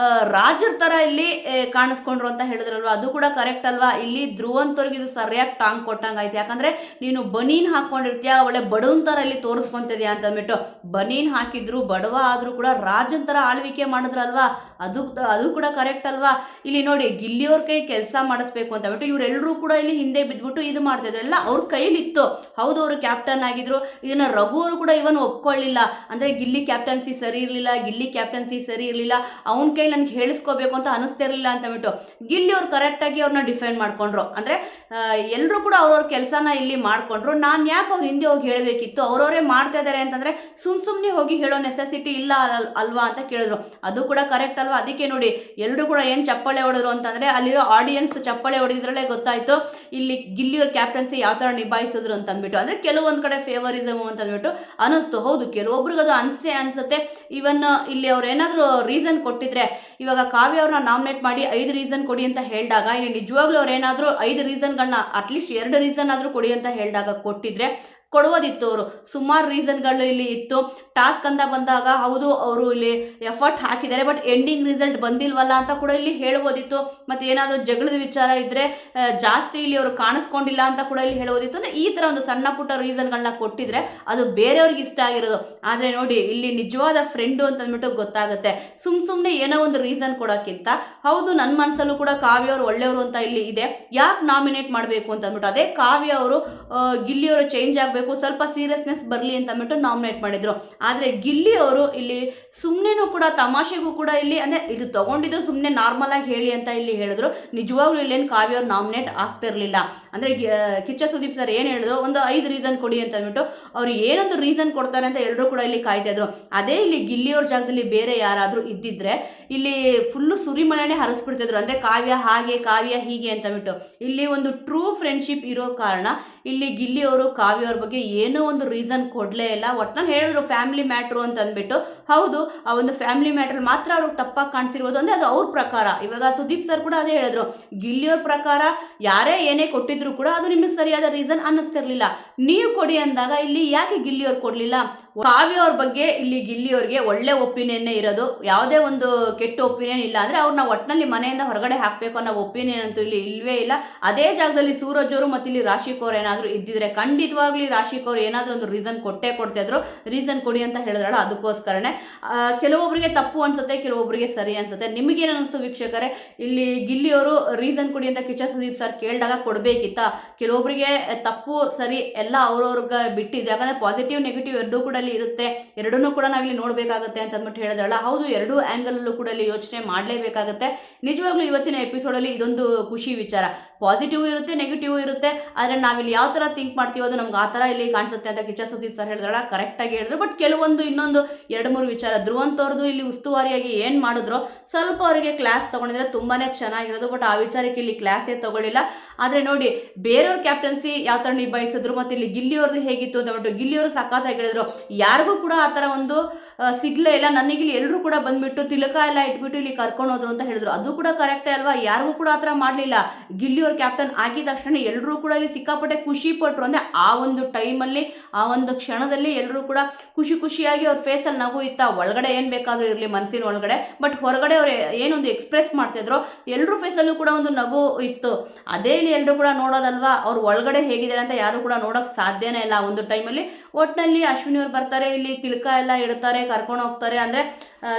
Speaker 1: ರಾಜರ ಥರ ಇಲ್ಲಿ ಕಾಣಿಸ್ಕೊಂಡ್ರು ಅಂತ ಹೇಳಿದ್ರಲ್ವ, ಅದು ಕೂಡ ಕರೆಕ್ಟ್ ಅಲ್ವಾ. ಇಲ್ಲಿ ಧ್ರುವಂತವ್ರಿಗೆ ಇದು ಸರಿಯಾಗಿ ಟಾಂಗ್ ಕೊಟ್ಟಂಗಾಯ್ತು. ಯಾಕಂದರೆ ನೀನು ಬನೀನ್ ಹಾಕ್ಕೊಂಡಿರ್ತೀಯ, ಒಳ್ಳೆ ಬಡವನ್ ಥರ ಇಲ್ಲಿ ತೋರಿಸ್ಕೊಂತಿದ್ಯಾ ಅಂತ ಅಂದ್ಬಿಟ್ಟು. ಬನೀನ್ ಹಾಕಿದ್ರು ಬಡವ ಆದರೂ ಕೂಡ ರಾಜನ್ ಥರ ಆಳ್ವಿಕೆ ಮಾಡಿದ್ರಲ್ವಾ, ಅದು ಕೂಡ ಕರೆಕ್ಟ್ ಅಲ್ವಾ. ಇಲ್ಲಿ ನೋಡಿ ಗಿಲ್ಲಿಯವ್ರ ಕೈ ಕೆಲಸ ಮಾಡಿಸ್ಬೇಕು ಅಂತ ಅಂದ್ಬಿಟ್ಟು ಇವರೆಲ್ಲರೂ ಕೂಡ ಇಲ್ಲಿ ಹಿಂದೆ ಬಿದ್ದುಬಿಟ್ಟು ಇದು ಮಾಡ್ತಿದ್ರು. ಎಲ್ಲ ಅವ್ರ ಕೈಲಿತ್ತು. ಹೌದು, ಅವರು ಕ್ಯಾಪ್ಟನ್ ಆಗಿದ್ರು. ಇದನ್ನು ರಘು ಅವರು ಕೂಡ ಇವನ್ ಒಪ್ಕೊಳ್ಳಿಲ್ಲ. ಅಂದರೆ ಗಿಲ್ಲಿ ಕ್ಯಾಪ್ಟನ್ಸಿ ಸರಿ ಇರಲಿಲ್ಲ, ಗಿಲ್ಲಿ ಕ್ಯಾಪ್ಟನ್ಸಿ ಸರಿ ಇರಲಿಲ್ಲ, ಅವನ ಕೈ ನನಗೆ ಹೇಳಿಸ್ಕೋಬೇಕು ಅಂತ ಅನಿಸ್ತಿರ್ಲಿಲ್ಲ ಅಂತ ಅಂದ್ಬಿಟ್ಟು ಗಿಲ್ಲಿ ಅವ್ರು ಕರೆಕ್ಟಾಗಿ ಅವ್ರನ್ನ ಡಿಫೆಂಡ್ ಮಾಡ್ಕೊಂಡ್ರು. ಅಂದರೆ ಎಲ್ಲರೂ ಕೂಡ ಅವ್ರವ್ರ ಕೆಲಸನ ಇಲ್ಲಿ ಮಾಡ್ಕೊಂಡ್ರು. ನಾನು ಯಾಕೆ ಅವ್ರು ಹಿಂದೆ ಹೋಗಿ ಹೇಳಬೇಕಿತ್ತು, ಅವ್ರವರೇ ಮಾಡ್ತಾ ಇದ್ದಾರೆ ಅಂತಂದರೆ ಸುಮ್ಮನೆ ಹೋಗಿ ಹೇಳೋ ನೆಸೆಸಿಟಿ ಇಲ್ಲ ಅಲ್ವಾ ಅಂತ ಕೇಳಿದ್ರು. ಅದು ಕೂಡ ಕರೆಕ್ಟ್ ಅಲ್ವಾ. ಅದಕ್ಕೆ ನೋಡಿ ಎಲ್ಲರೂ ಕೂಡ ಏನು ಚಪ್ಪಾಳೆ ಹೊಡೆದ್ರು ಅಂತಂದರೆ ಅಲ್ಲಿರೋ ಆಡಿಯನ್ಸ್ ಚಪ್ಪಾಳೆ ಹೊಡೆದಿದ್ರಲ್ಲೇ ಗೊತ್ತಾಯಿತು ಇಲ್ಲಿ ಗಿಲ್ಲಿಯವ್ರ ಕ್ಯಾಪ್ಟನ್ಸಿ ಯಾವ ಥರ ನಿಭಾಯಿಸಿದ್ರು ಅಂತ ಅಂದ್ಬಿಟ್ಟು. ಅಂದರೆ ಕೆಲವೊಂದು ಕಡೆ ಫೇವರಿಸಮು ಅಂತ ಅಂದ್ಬಿಟ್ಟು ಅನಿಸ್ತು. ಹೌದು, ಕೆಲವೊಬ್ರಿಗೆ ಅದು ಅನಿಸುತ್ತೆ. ಇವನ್ ಇಲ್ಲಿ ಅವ್ರು ಏನಾದರೂ ರೀಸನ್ ಕೊಟ್ಟಿದ್ರೆ, ಇವಾಗ ಕಾವ್ಯ ಅವ್ರನ್ನ ನಾಮಿನೇಟ್ ಮಾಡಿ 5 ರೀಸನ್ ಕೊಡಿ ಅಂತ ಹೇಳಿದಾಗ ಇಲ್ಲಿ ನಿಜವಾಗ್ಲೂ ಅವ್ರು ಏನಾದರೂ 5 ರೀಸನ್ಗಳನ್ನ ಅಟ್ಲೀಸ್ಟ್ 2 ರೀಸನ್ ಆದರೂ ಕೊಡಿ ಅಂತ ಹೇಳಿದಾಗ ಕೊಟ್ಟಿದ್ರೆ ಕೊಡುವುದಿತ್ತು. ಅವರು ಸುಮಾರು ರೀಸನ್ಗಳು ಇಲ್ಲಿ ಇತ್ತು. ಟಾಸ್ಕ್ ಅಂತ ಬಂದಾಗ ಹೌದು ಅವರು ಇಲ್ಲಿ ಎಫರ್ಟ್ ಹಾಕಿದ್ದಾರೆ, ಬಟ್ ಎಂಡಿಂಗ್ ರಿಸಲ್ಟ್ ಬಂದಿಲ್ವಲ್ಲ ಅಂತ ಕೂಡ ಇಲ್ಲಿ ಹೇಳ್ಬೋದಿತ್ತು. ಮತ್ತು ಏನಾದರೂ ಜಗಳದ ವಿಚಾರ ಇದ್ದರೆ ಜಾಸ್ತಿ ಇಲ್ಲಿ ಅವರು ಕಾಣಿಸ್ಕೊಂಡಿಲ್ಲ ಅಂತ ಕೂಡ ಇಲ್ಲಿ ಹೇಳ್ಬೋದಿತ್ತು. ಅಂದರೆ ಈ ಥರ ಒಂದು ಸಣ್ಣ ಪುಟ್ಟ ರೀಸನ್ಗಳನ್ನ ಕೊಟ್ಟಿದ್ರೆ ಅದು ಬೇರೆಯವ್ರಿಗೆ ಇಷ್ಟ ಆಗಿರೋದು. ಆದರೆ ನೋಡಿ ಇಲ್ಲಿ ನಿಜವಾದ ಫ್ರೆಂಡು ಅಂತ ಅಂದ್ಬಿಟ್ಟು ಗೊತ್ತಾಗುತ್ತೆ. ಸುಮ್ಮನೆ ಏನೋ ಒಂದು ರೀಸನ್ ಕೊಡೋಕ್ಕಿಂತ ಹೌದು ನನ್ನ ಮನಸ್ಸಲ್ಲೂ ಕೂಡ ಕಾವ್ಯ ಅವರು ಒಳ್ಳೆಯವರು ಅಂತ ಇಲ್ಲಿ ಇದೆ, ಯಾಕೆ ನಾಮಿನೇಟ್ ಮಾಡಬೇಕು ಅಂತ ಅಂದ್ಬಿಟ್ಟು ಅದೇ ಕಾವ್ಯ ಅವರು ಗಿಲ್ಲಿಯವರು ಚೇಂಜ್ ಆಗಬೇಕು, ಸ್ವಲ್ಪ ಸೀರಿಯಸ್ನೆಸ್ ಬರಲಿ ಅಂತ ಅಂದ್ಬಿಟ್ಟು ನಾಮಿನೇಟ್ ಮಾಡಿದ್ರು. ಆದರೆ ಗಿಲ್ಲಿ ಅವರು ಇಲ್ಲಿ ಸುಮ್ಮನೆನೂ ಕೂಡ ತಮಾಷೆಗೂ ಕೂಡ ಇಲ್ಲಿ ಅಂದರೆ ಇದು ತೊಗೊಂಡಿದ್ದು ಸುಮ್ಮನೆ ನಾರ್ಮಲ್ ಆಗಿ ಹೇಳಿ ಅಂತ ಇಲ್ಲಿ ಹೇಳಿದ್ರು. ನಿಜವಾಗ್ಲೂ ಇಲ್ಲೇನು ಕಾವ್ಯ ಅವ್ರು ನಾಮಿನೇಟ್ ಆಗ್ತಿರ್ಲಿಲ್ಲ. ಅಂದರೆ ಕಿಚ್ಚ ಸುದೀಪ್ ಸರ್ ಏನು ಹೇಳಿದ್ರು, ಒಂದು 5 ರೀಸನ್ ಕೊಡಿ ಅಂತ ಅಂದ್ಬಿಟ್ಟು ಅವ್ರು ಏನೊಂದು ರೀಸನ್ ಕೊಡ್ತಾರೆ ಅಂತ ಎಲ್ಲರೂ ಕೂಡ ಇಲ್ಲಿ ಕಾಯ್ತಾ ಇದ್ರು. ಅದೇ ಇಲ್ಲಿ ಗಿಲ್ಲಿಯವ್ರ ಜಾಗದಲ್ಲಿ ಬೇರೆ ಯಾರಾದರೂ ಇದ್ದಿದ್ರೆ ಇಲ್ಲಿ ಫುಲ್ಲು ಸುರಿಮಳೆನೇ ಹರಿಸ್ಬಿಡ್ತಿದ್ರು. ಅಂದರೆ ಕಾವ್ಯ ಹಾಗೆ ಕಾವ್ಯ ಹೀಗೆ ಅಂತ ಅಂದ್ಬಿಟ್ಟು. ಇಲ್ಲಿ ಒಂದು ಟ್ರೂ ಫ್ರೆಂಡ್ಶಿಪ್ ಇರೋ ಕಾರಣ ಇಲ್ಲಿ ಗಿಲ್ಲಿಯವರು ಕಾವ್ಯ ಅವ್ರ ಬಗ್ಗೆ ಏನೋ ಒಂದು ರೀಸನ್ ಕೊಡಲೇ ಇಲ್ಲ. ಒಟ್ಟಿನಲ್ಲಿ ಹೇಳಿದ್ರು ಫ್ಯಾಮಿಲಿ ಮ್ಯಾಟ್ರು ಅಂತ ಅಂದ್ಬಿಟ್ಟು. ಹೌದು, ಆ ಒಂದು ಫ್ಯಾಮಿಲಿ ಮ್ಯಾಟ್ರಲ್ಲಿ ಮಾತ್ರ ಅವ್ರಿಗೆ ತಪ್ಪಾಗಿ ಕಾಣಿಸಿರ್ಬೋದು. ಅಂದರೆ ಅದು ಅವ್ರ ಪ್ರಕಾರ. ಇವಾಗ ಸುದೀಪ್ ಸರ್ ಕೂಡ ಅದೇ ಹೇಳಿದ್ರು, ಗಿಲ್ಲಿಯವ್ರ ಪ್ರಕಾರ ಯಾರೇ ಏನೇ ಕೊಟ್ಟಿದ್ರು ಕೂಡ ಅದು ನಿಮಗೆ ಸರಿಯಾದ ರೀಸನ್ ಅನ್ನಿಸ್ತಿರ್ಲಿಲ್ಲ. ನೀವು ಕೊಡಿ ಅಂದಾಗ ಇಲ್ಲಿ ಯಾಕೆ ಗಿಲ್ಲಿಯವ್ರು ಕೊಡಲಿಲ್ಲ? ಕಾವ್ಯ ಅವ್ರ ಬಗ್ಗೆ ಇಲ್ಲಿ ಗಿಲ್ಲಿಯವ್ರಿಗೆ ಒಳ್ಳೆ ಒಪಿನಿಯನ್ನೇ ಇರೋದು, ಯಾವುದೇ ಒಂದು ಕೆಟ್ಟ ಒಪಿನಿಯನ್ ಇಲ್ಲ. ಅಂದರೆ ಅವ್ರನ್ನ ಒಟ್ಟಿನಲ್ಲಿ ಮನೆಯಿಂದ ಹೊರಗಡೆ ಹಾಕಬೇಕು ಅನ್ನೋ ಒಪಿನಿಯನ್ ಅಂತೂ ಇಲ್ಲಿ ಇಲ್ಲವೇ ಇಲ್ಲ. ಅದೇ ಜಾಗದಲ್ಲಿ ಸೂರಜ್ ಅವರು ಮತ್ತು ಇಲ್ಲಿ ರಾಶಿಕ್ ಅವ್ರು ಏನಾದರೂ ಇದ್ದಿದ್ರೆ ಖಂಡಿತವಾಗ್ಲಿ ರಾಶಿಕ್ ಅವ್ರು ಏನಾದರೂ ಒಂದು ರೀಸನ್ ಕೊಡ್ತಿದ್ರು. ರೀಸನ್ ಕೊಡಿ ಅಂತ ಹೇಳಿದ್ರಲ್ಲ, ಅದಕ್ಕೋಸ್ಕರನೇ ಕೆಲವೊಬ್ಬರಿಗೆ ತಪ್ಪು ಅನ್ಸುತ್ತೆ, ಕೆಲವೊಬ್ಬರಿಗೆ ಸರಿ ಅನ್ಸುತ್ತೆ. ನಿಮಗೇನು ಅನ್ನಿಸ್ತು ವೀಕ್ಷಕರೇ? ಇಲ್ಲಿ ಗಿಲ್ಲಿಯವರು ರೀಸನ್ ಕೊಡಿ ಅಂತ ಕಿಚ್ಚ ಸುದೀಪ್ ಸರ್ ಕೇಳಿದಾಗ ಕೊಡಬೇಕಿತ್ತಾ? ಕೆಲವೊಬ್ಬರಿಗೆ ತಪ್ಪು ಸರಿ ಎಲ್ಲ ಅವ್ರವ್ರಿಗೆ ಬಿಟ್ಟಿದ್ದು. ಯಾಕಂದರೆ ಪಾಸಿಟಿವ್ ನೆಗೆಟಿವ್ ಎರಡೂ ಕೂಡ ಇರುತ್ತೆ, ಎರಡನ್ನೂ ಕೂಡ ನಾವಿಲ್ಲಿ ನೋಡಬೇಕಾಗುತ್ತೆ ಅಂತ ಅಂದ್ಬಿಟ್ಟು ಹೇಳಿದ್ರಲ್ಲ. ಹೌದು, ಎರಡೂ ಆ್ಯಂಗಲಲ್ಲೂ ಕೂಡ ಇಲ್ಲಿ ಯೋಚನೆ ಮಾಡಲೇಬೇಕಾಗುತ್ತೆ. ನಿಜವಾಗ್ಲೂ ಇವತ್ತಿನ ಎಪಿಸೋಡಲ್ಲಿ ಇದೊಂದು ಖುಷಿ ವಿಚಾರ. ಪಾಸಿಟಿವ್ ಇರುತ್ತೆ, ನೆಗೆಟಿವ್ ಇರುತ್ತೆ, ಆದರೆ ನಾವಿಲ್ಲಿ ಯಾವ ಥರ ಥಿಂಕ್ ಮಾಡ್ತೀವೋ ಅದು ನಮ್ಗೆ ಆ ಥರ ಇಲ್ಲಿ ಕಾಣಿಸುತ್ತೆ ಅಂತ ಕಿಚ್ಚ ಸುದೀಪ್ ಸರ್ ಹೇಳಿದ್ರಲ್ಲ, ಕರೆಕ್ಟಾಗಿ ಹೇಳಿದ್ರು. ಬಟ್ ಕೆಲವೊಂದು ಇನ್ನೊಂದು 2-3 ವಿಚಾರ ಧ್ರುವಂತವ್ರದ್ದು ಇಲ್ಲಿ ಉಸ್ತುವಾರಿಯಾಗಿ ಏನು ಮಾಡಿದ್ರು ಸ್ವಲ್ಪ ಅವರಿಗೆ ಕ್ಲಾಸ್ ತೊಗೊಂಡಿದ್ರೆ ತುಂಬಾ ಚೆನ್ನಾಗಿರೋದು. ಬಟ್ ಆ ವಿಚಾರಕ್ಕೆ ಇಲ್ಲಿ ಕ್ಲಾಸೇ ತೊಗೊಳ್ಳಿಲ್ಲ. ಆದರೆ ನೋಡಿ ಬೇರೆಯವ್ರ ಕ್ಯಾಪ್ಟನ್ಸಿ ಯಾವ ಥರ ನಿಭಾಯಿಸಿದ್ರು ಮತ್ತು ಇಲ್ಲಿ ಗಿಲ್ಲಿಯವ್ರದ್ದು ಹೇಗಿತ್ತು ಅಂತ ಹೇಳ್ಬಿಟ್ಟು ಗಿಲ್ಲಿಯವರು ಸಖತ್ತಾಗಿ ಹೇಳಿದ್ರು. ಯಾರಿಗೂ ಕೂಡ ಆ ಥರ ಒಂದು ಸಿಗ್ಲೇ ಇಲ್ಲ, ನನಗಿಲ್ಲಿ ಎಲ್ಲರೂ ಕೂಡ ಬಂದ್ಬಿಟ್ಟು ತಿಲಕ ಎಲ್ಲ ಇಟ್ಬಿಟ್ಟು ಇಲ್ಲಿ ಕರ್ಕೊಂಡು ಹೋದ್ರು ಅಂತ ಹೇಳಿದ್ರು. ಅದು ಕೂಡ ಕರೆಕ್ಟೇ ಅಲ್ವಾ, ಯಾರಿಗೂ ಕೂಡ ಆ ಥರ ಮಾಡಲಿಲ್ಲ. ಗಿಲ್ಲಿಯವ್ರ ಕ್ಯಾಪ್ಟನ್ ಆಗಿದ ತಕ್ಷಣ ಎಲ್ಲರೂ ಕೂಡ ಇಲ್ಲಿ ಸಿಕ್ಕಾಪಟ್ಟೆ ಖುಷಿ ಪಟ್ಟರು. ಅಂದರೆ ಆ ಒಂದು ಟೈಮಲ್ಲಿ, ಆ ಒಂದು ಕ್ಷಣದಲ್ಲಿ ಎಲ್ಲರೂ ಕೂಡ ಖುಷಿಯಾಗಿ ಅವ್ರ ಫೇಸಲ್ಲಿ ನಗು ಇತ್ತ. ಒಳಗಡೆ ಏನು ಬೇಕಾದರೂ ಇರಲಿ ಮನಸ್ಸಿನ ಒಳಗಡೆ, ಬಟ್ ಹೊರಗಡೆ ಅವ್ರು ಏನೊಂದು ಎಕ್ಸ್ಪ್ರೆಸ್ ಮಾಡ್ತಿದ್ರು, ಎಲ್ಲರೂ ಫೇಸಲ್ಲೂ ಕೂಡ ಒಂದು ನಗು ಇತ್ತು. ಅದೇ ಇಲ್ಲಿ ಎಲ್ಲರೂ ಕೂಡ ನೋಡೋದಲ್ವಾ, ಅವ್ರು ಒಳಗಡೆ ಹೇಗಿದ್ದಾರೆ ಅಂತ ಯಾರು ಕೂಡ ನೋಡೋಕೆ ಸಾಧ್ಯನೇ ಇಲ್ಲ ಆ ಒಂದು ಟೈಮಲ್ಲಿ. ಒಟ್ಟಿನಲ್ಲಿ ಅಶ್ವಿನಿ ಅವ್ರು ಬರ್ತಾರೆ, ಇಲ್ಲಿ ತಿಲಕ ಎಲ್ಲ ಇಡ್ತಾರೆ, ಕರ್ಕೊಂಡು ಹೋಗ್ತಾರೆ. ಅಂದರೆ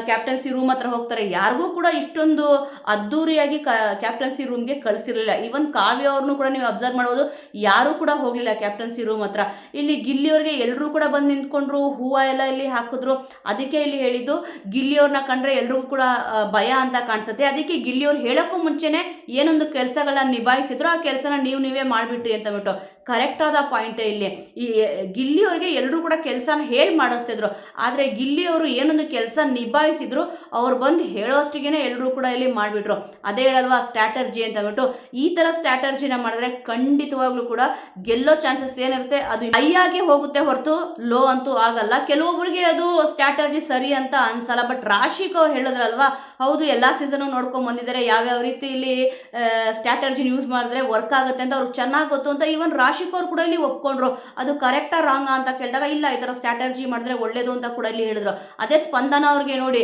Speaker 1: ಕ್ಯಾಪ್ಟನ್ಸಿ ರೂಮ್ ಹತ್ರ ಹೋಗ್ತಾರೆ. ಯಾರಿಗೂ ಕೂಡ ಇಷ್ಟೊಂದು ಅದ್ದೂರಿಯಾಗಿ ಕ್ಯಾಪ್ಟನ್ಸಿ ರೂಮ್ಗೆ ಕಳಿಸಿರಲಿಲ್ಲ. ಈವನ್ ಕಾವ್ಯ ಅವ್ರನ್ನೂ ಕೂಡ ನೀವು ಅಬ್ಸರ್ವ್ ಮಾಡ್ಬೋದು, ಯಾರೂ ಕೂಡ ಹೋಗಲಿಲ್ಲ ಕ್ಯಾಪ್ಟನ್ಸಿ ರೂಮ್ ಹತ್ರ. ಇಲ್ಲಿ ಗಿಲ್ಲಿಯವ್ರಿಗೆ ಎಲ್ಲರೂ ಕೂಡ ಬಂದು ನಿಂತ್ಕೊಂಡ್ರು, ಹೂವು ಎಲ್ಲ ಇಲ್ಲಿ ಹಾಕಿದ್ರು. ಅದಕ್ಕೆ ಇಲ್ಲಿ ಹೇಳಿದ್ದು, ಗಿಲ್ಲಿಯವ್ರನ್ನ ಕಂಡ್ರೆ ಎಲ್ರಿಗೂ ಕೂಡ ಭಯ ಅಂತ ಕಾಣಿಸುತ್ತೆ. ಅದಕ್ಕೆ ಗಿಲ್ಲಿಯವ್ರು ಹೇಳೋಕ್ಕೂ ಮುಂಚೆನೇ ಏನೊಂದು ಕೆಲಸಗಳನ್ನ ನಿಭಾಯಿಸಿದ್ರು, ಆ ಕೆಲಸನ ನೀವೇ ಮಾಡಿಬಿಟ್ರಿ ಅಂತ ಬಿಟ್ಟು ಕರೆಕ್ಟ್ ಆದ ಪಾಯಿಂಟೇ ಇಲ್ಲಿ. ಈ ಗಿಲ್ಲಿಯವ್ರಿಗೆ ಎಲ್ಲರೂ ಕೂಡ ಕೆಲಸನ ಹೇಳಿ ಮಾಡಿಸ್ತಿದ್ರು, ಆದರೆ ಗಿಲ್ಲಿಯವರು ಏನೊಂದು ಕೆಲಸ ನಿಭಾಯಿಸಿದ್ರು, ಅವ್ರು ಬಂದು ಹೇಳೋಷ್ಟಿಗೆ ಎಲ್ಲರೂ ಕೂಡ ಇಲ್ಲಿ ಮಾಡಿಬಿಟ್ರು. ಅದೇ ಹೇಳಲ್ವಾ ಸ್ಟ್ರಾಟರ್ಜಿ ಅಂತ ಬಿಟ್ಟು. ಈ ಥರ ಸ್ಟ್ರಾಟರ್ಜಿನ ಮಾಡಿದ್ರೆ ಖಂಡಿತವಾಗ್ಲೂ ಕೂಡ ಗೆಲ್ಲೋ ಚಾನ್ಸಸ್ ಏನಿರುತ್ತೆ ಅದು ಹೈ ಆಗಿ ಹೋಗುತ್ತೆ ಹೊರತು ಲೋ ಅಂತೂ ಆಗಲ್ಲ. ಕೆಲವೊಬ್ಬರಿಗೆ ಅದು ಸ್ಟ್ರಾಟರ್ಜಿ ಸರಿ ಅಂತ ಅನ್ಸಲ್ಲ. ಬಟ್ ರಾಶಿಕ್ ಅವ್ರು ಹೇಳಿದ್ರಲ್ವಾ, ಹೌದು ಎಲ್ಲ ಸೀಸನ್ ನೋಡ್ಕೊಂಡ್ ಬಂದಿದ್ದಾರೆ, ಯಾವ್ಯಾವ ರೀತಿ ಇಲ್ಲಿ ಸ್ಟ್ರಾಟರ್ಜಿನ ಯೂಸ್ ಮಾಡಿದ್ರೆ ವರ್ಕ್ ಆಗುತ್ತೆ ಅಂತ ಅವ್ರಿಗೆ ಚೆನ್ನಾಗಿ ಗೊತ್ತು ಅಂತ. ಈವನ್ ರಾಶಿಕ್ ಅವ್ರು ಕೂಡ ಇಲ್ಲಿ ಒಪ್ಕೊಂಡ್ರು. ಅದು ಕರೆಕ್ಟಾ ರಾಂಗಾ ಅಂತ ಕೇಳಿದಾಗ ಇಲ್ಲ, ಈ ಥರ ಸ್ಟ್ರಾಟರ್ಜಿ ಮಾಡಿದ್ರೆ ಒಳ್ಳೇದು ಅಂತ ಕೂಡ ಇಲ್ಲಿ ಹೇಳಿದ್ರು. ಅದೇ ಸ್ಪಂದನ ಅವ್ರಿಗೆ ನೋಡಿ,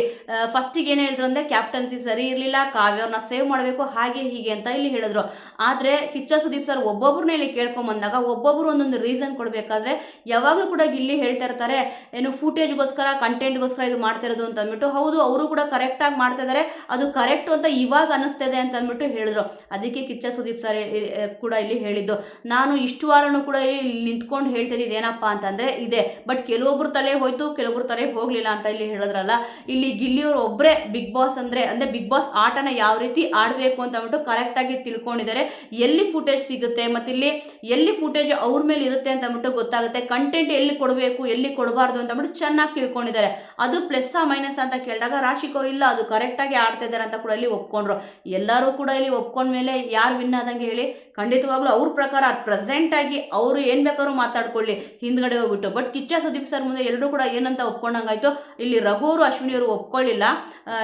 Speaker 1: ಫಸ್ಟಿಗೆ ಏನು ಹೇಳಿದ್ರು ಅಂದರೆ ಕ್ಯಾಪ್ಟನ್ಸಿ ಸರಿ ಇರಲಿಲ್ಲ, ಕಾವ್ಯವ್ರನ್ನ ಸೇವ್ ಮಾಡಬೇಕು, ಹಾಗೆ ಹೀಗೆ ಅಂತ ಇಲ್ಲಿ ಹೇಳಿದ್ರು. ಆದರೆ ಕಿಚ್ಚ ಸುದೀಪ್ ಸರ್ ಒಬ್ಬೊಬ್ಬರನ್ನ ಇಲ್ಲಿ ಕೇಳ್ಕೊಂಬಂದಾಗ ಒಬ್ಬೊಬ್ಬರು ಒಂದೊಂದು ರೀಸನ್ ಕೊಡಬೇಕಾದ್ರೆ ಯಾವಾಗಲೂ ಕೂಡ ಗಿಲ್ಲಿ ಹೇಳ್ತಾ ಇರ್ತಾರೆ, ಏನು ಫೂಟೇಜ್ಗೋಸ್ಕರ, ಕಂಟೆಂಟ್ಗೋಸ್ಕರ ಇದು ಮಾಡ್ತಿರೋದು ಅಂತ ಅಂದ್ಬಿಟ್ಟು. ಹೌದು, ಅವರು ಕೂಡ ಕರೆಕ್ಟಾಗಿ ಮಾಡ್ತಾ ಇದ್ದಾರೆ, ಅದು ಕರೆಕ್ಟು ಅಂತ ಇವಾಗ ಅನ್ನಿಸ್ತಿದೆ ಅಂತ ಅಂದ್ಬಿಟ್ಟು ಹೇಳಿದ್ರು. ಅದಕ್ಕೆ ಕಿಚ್ಚ ಸುದೀಪ್ ಸರ್ ಕೂಡ ಇಲ್ಲಿ ಹೇಳಿದ್ದು, ನಾನು ಇಷ್ಟು ವಾರನೂ ಕೂಡ ಇಲ್ಲಿ ನಿಂತ್ಕೊಂಡು ಹೇಳ್ತಿದ್ದು ಏನಪ್ಪ ಅಂತಂದರೆ ಇದೆ, ಬಟ್ ಕೆಲವೊಬ್ರು ತಲೆ ಹೋಯ್ತು, ಕೆಲವೊಬ್ರು ತಲೆ ಹೋಗಲಿಲ್ಲ ಅಂತ ಇಲ್ಲಿ ಹೇಳಿದ್ರಲ್ಲ. ಇಲ್ಲಿ ಗಿಲ್ಲಿಯವರು ಒಬ್ಬರೇ ಬಿಗ್ ಬಾಸ್ ಅಂದರೆ ಬಿಗ್ ಬಾಸ್ ಆಟನ ಯಾವ ರೀತಿ ಆಡಬೇಕು ಅಂತ ಅಂದ್ಬಿಟ್ಟು ಕರೆಕ್ಟಾಗಿ ತಿಳ್ಕೊಂಡಿದ್ದಾರೆ. ಎಲ್ಲಿ ಫುಟೇಜ್ ಸಿಗುತ್ತೆ ಮತ್ತು ಇಲ್ಲಿ ಎಲ್ಲಿ ಫುಟೇಜ್ ಅವ್ರ ಮೇಲೆ ಇರುತ್ತೆ ಅಂತ ಅಂದ್ಬಿಟ್ಟು ಗೊತ್ತಾಗುತ್ತೆ. ಕಂಟೆಂಟ್ ಎಲ್ಲಿ ಕೊಡಬೇಕು, ಎಲ್ಲಿ ಕೊಡಬಾರ್ದು ಅಂತ ಅಂದ್ಬಿಟ್ಟು ಚೆನ್ನಾಗಿ ತಿಳ್ಕೊಂಡಿದ್ದಾರೆ. ಅದು ಪ್ಲಸ್ಸಾ ಮೈನಸ್ ಅಂತ ಕೇಳಿದಾಗ ರಾಶಿಕ್ ಅವರು ಇಲ್ಲ, ಅದು ಕರೆಕ್ಟಾಗಿ ಆಡ್ತಾ ಇದ್ದಾರೆ ಅಂತ ಕೂಡ ಇಲ್ಲಿ ಒಪ್ಕೊಂಡ್ರು. ಎಲ್ಲರೂ ಕೂಡ ಇಲ್ಲಿ ಒಪ್ಕೊಂಡ್ಮೇಲೆ ಯಾರು ವಿನ್ ಆದಂಗೆ ಹೇಳಿ, ಖಂಡಿತವಾಗ್ಲೂ ಅವ್ರ ಪ್ರಕಾರ ಪ್ರೆಸೆಂಟಾಗಿ ಅವರು ಏನು ಬೇಕಾದ್ರೂ ಮಾತಾಡ್ಕೊಳ್ಳಿ ಹಿಂದ್ಗಡೆ ಹೋಗ್ಬಿಟ್ಟು. ಬಟ್ ಕಿಚ್ಚ ಸುದೀಪ್ ಸರ್ ಮುಂದೆ ಎಲ್ಲರೂ ಕೂಡ ಏನಂತ ಒಪ್ಕೊಂಡಂಗಾಯ್ತು. ಇಲ್ಲಿ ರಘುವರು ಅಶ್ವಿನಿಯವರು ಒಪ್ಕೊಳ್ಳಿಲ್ಲ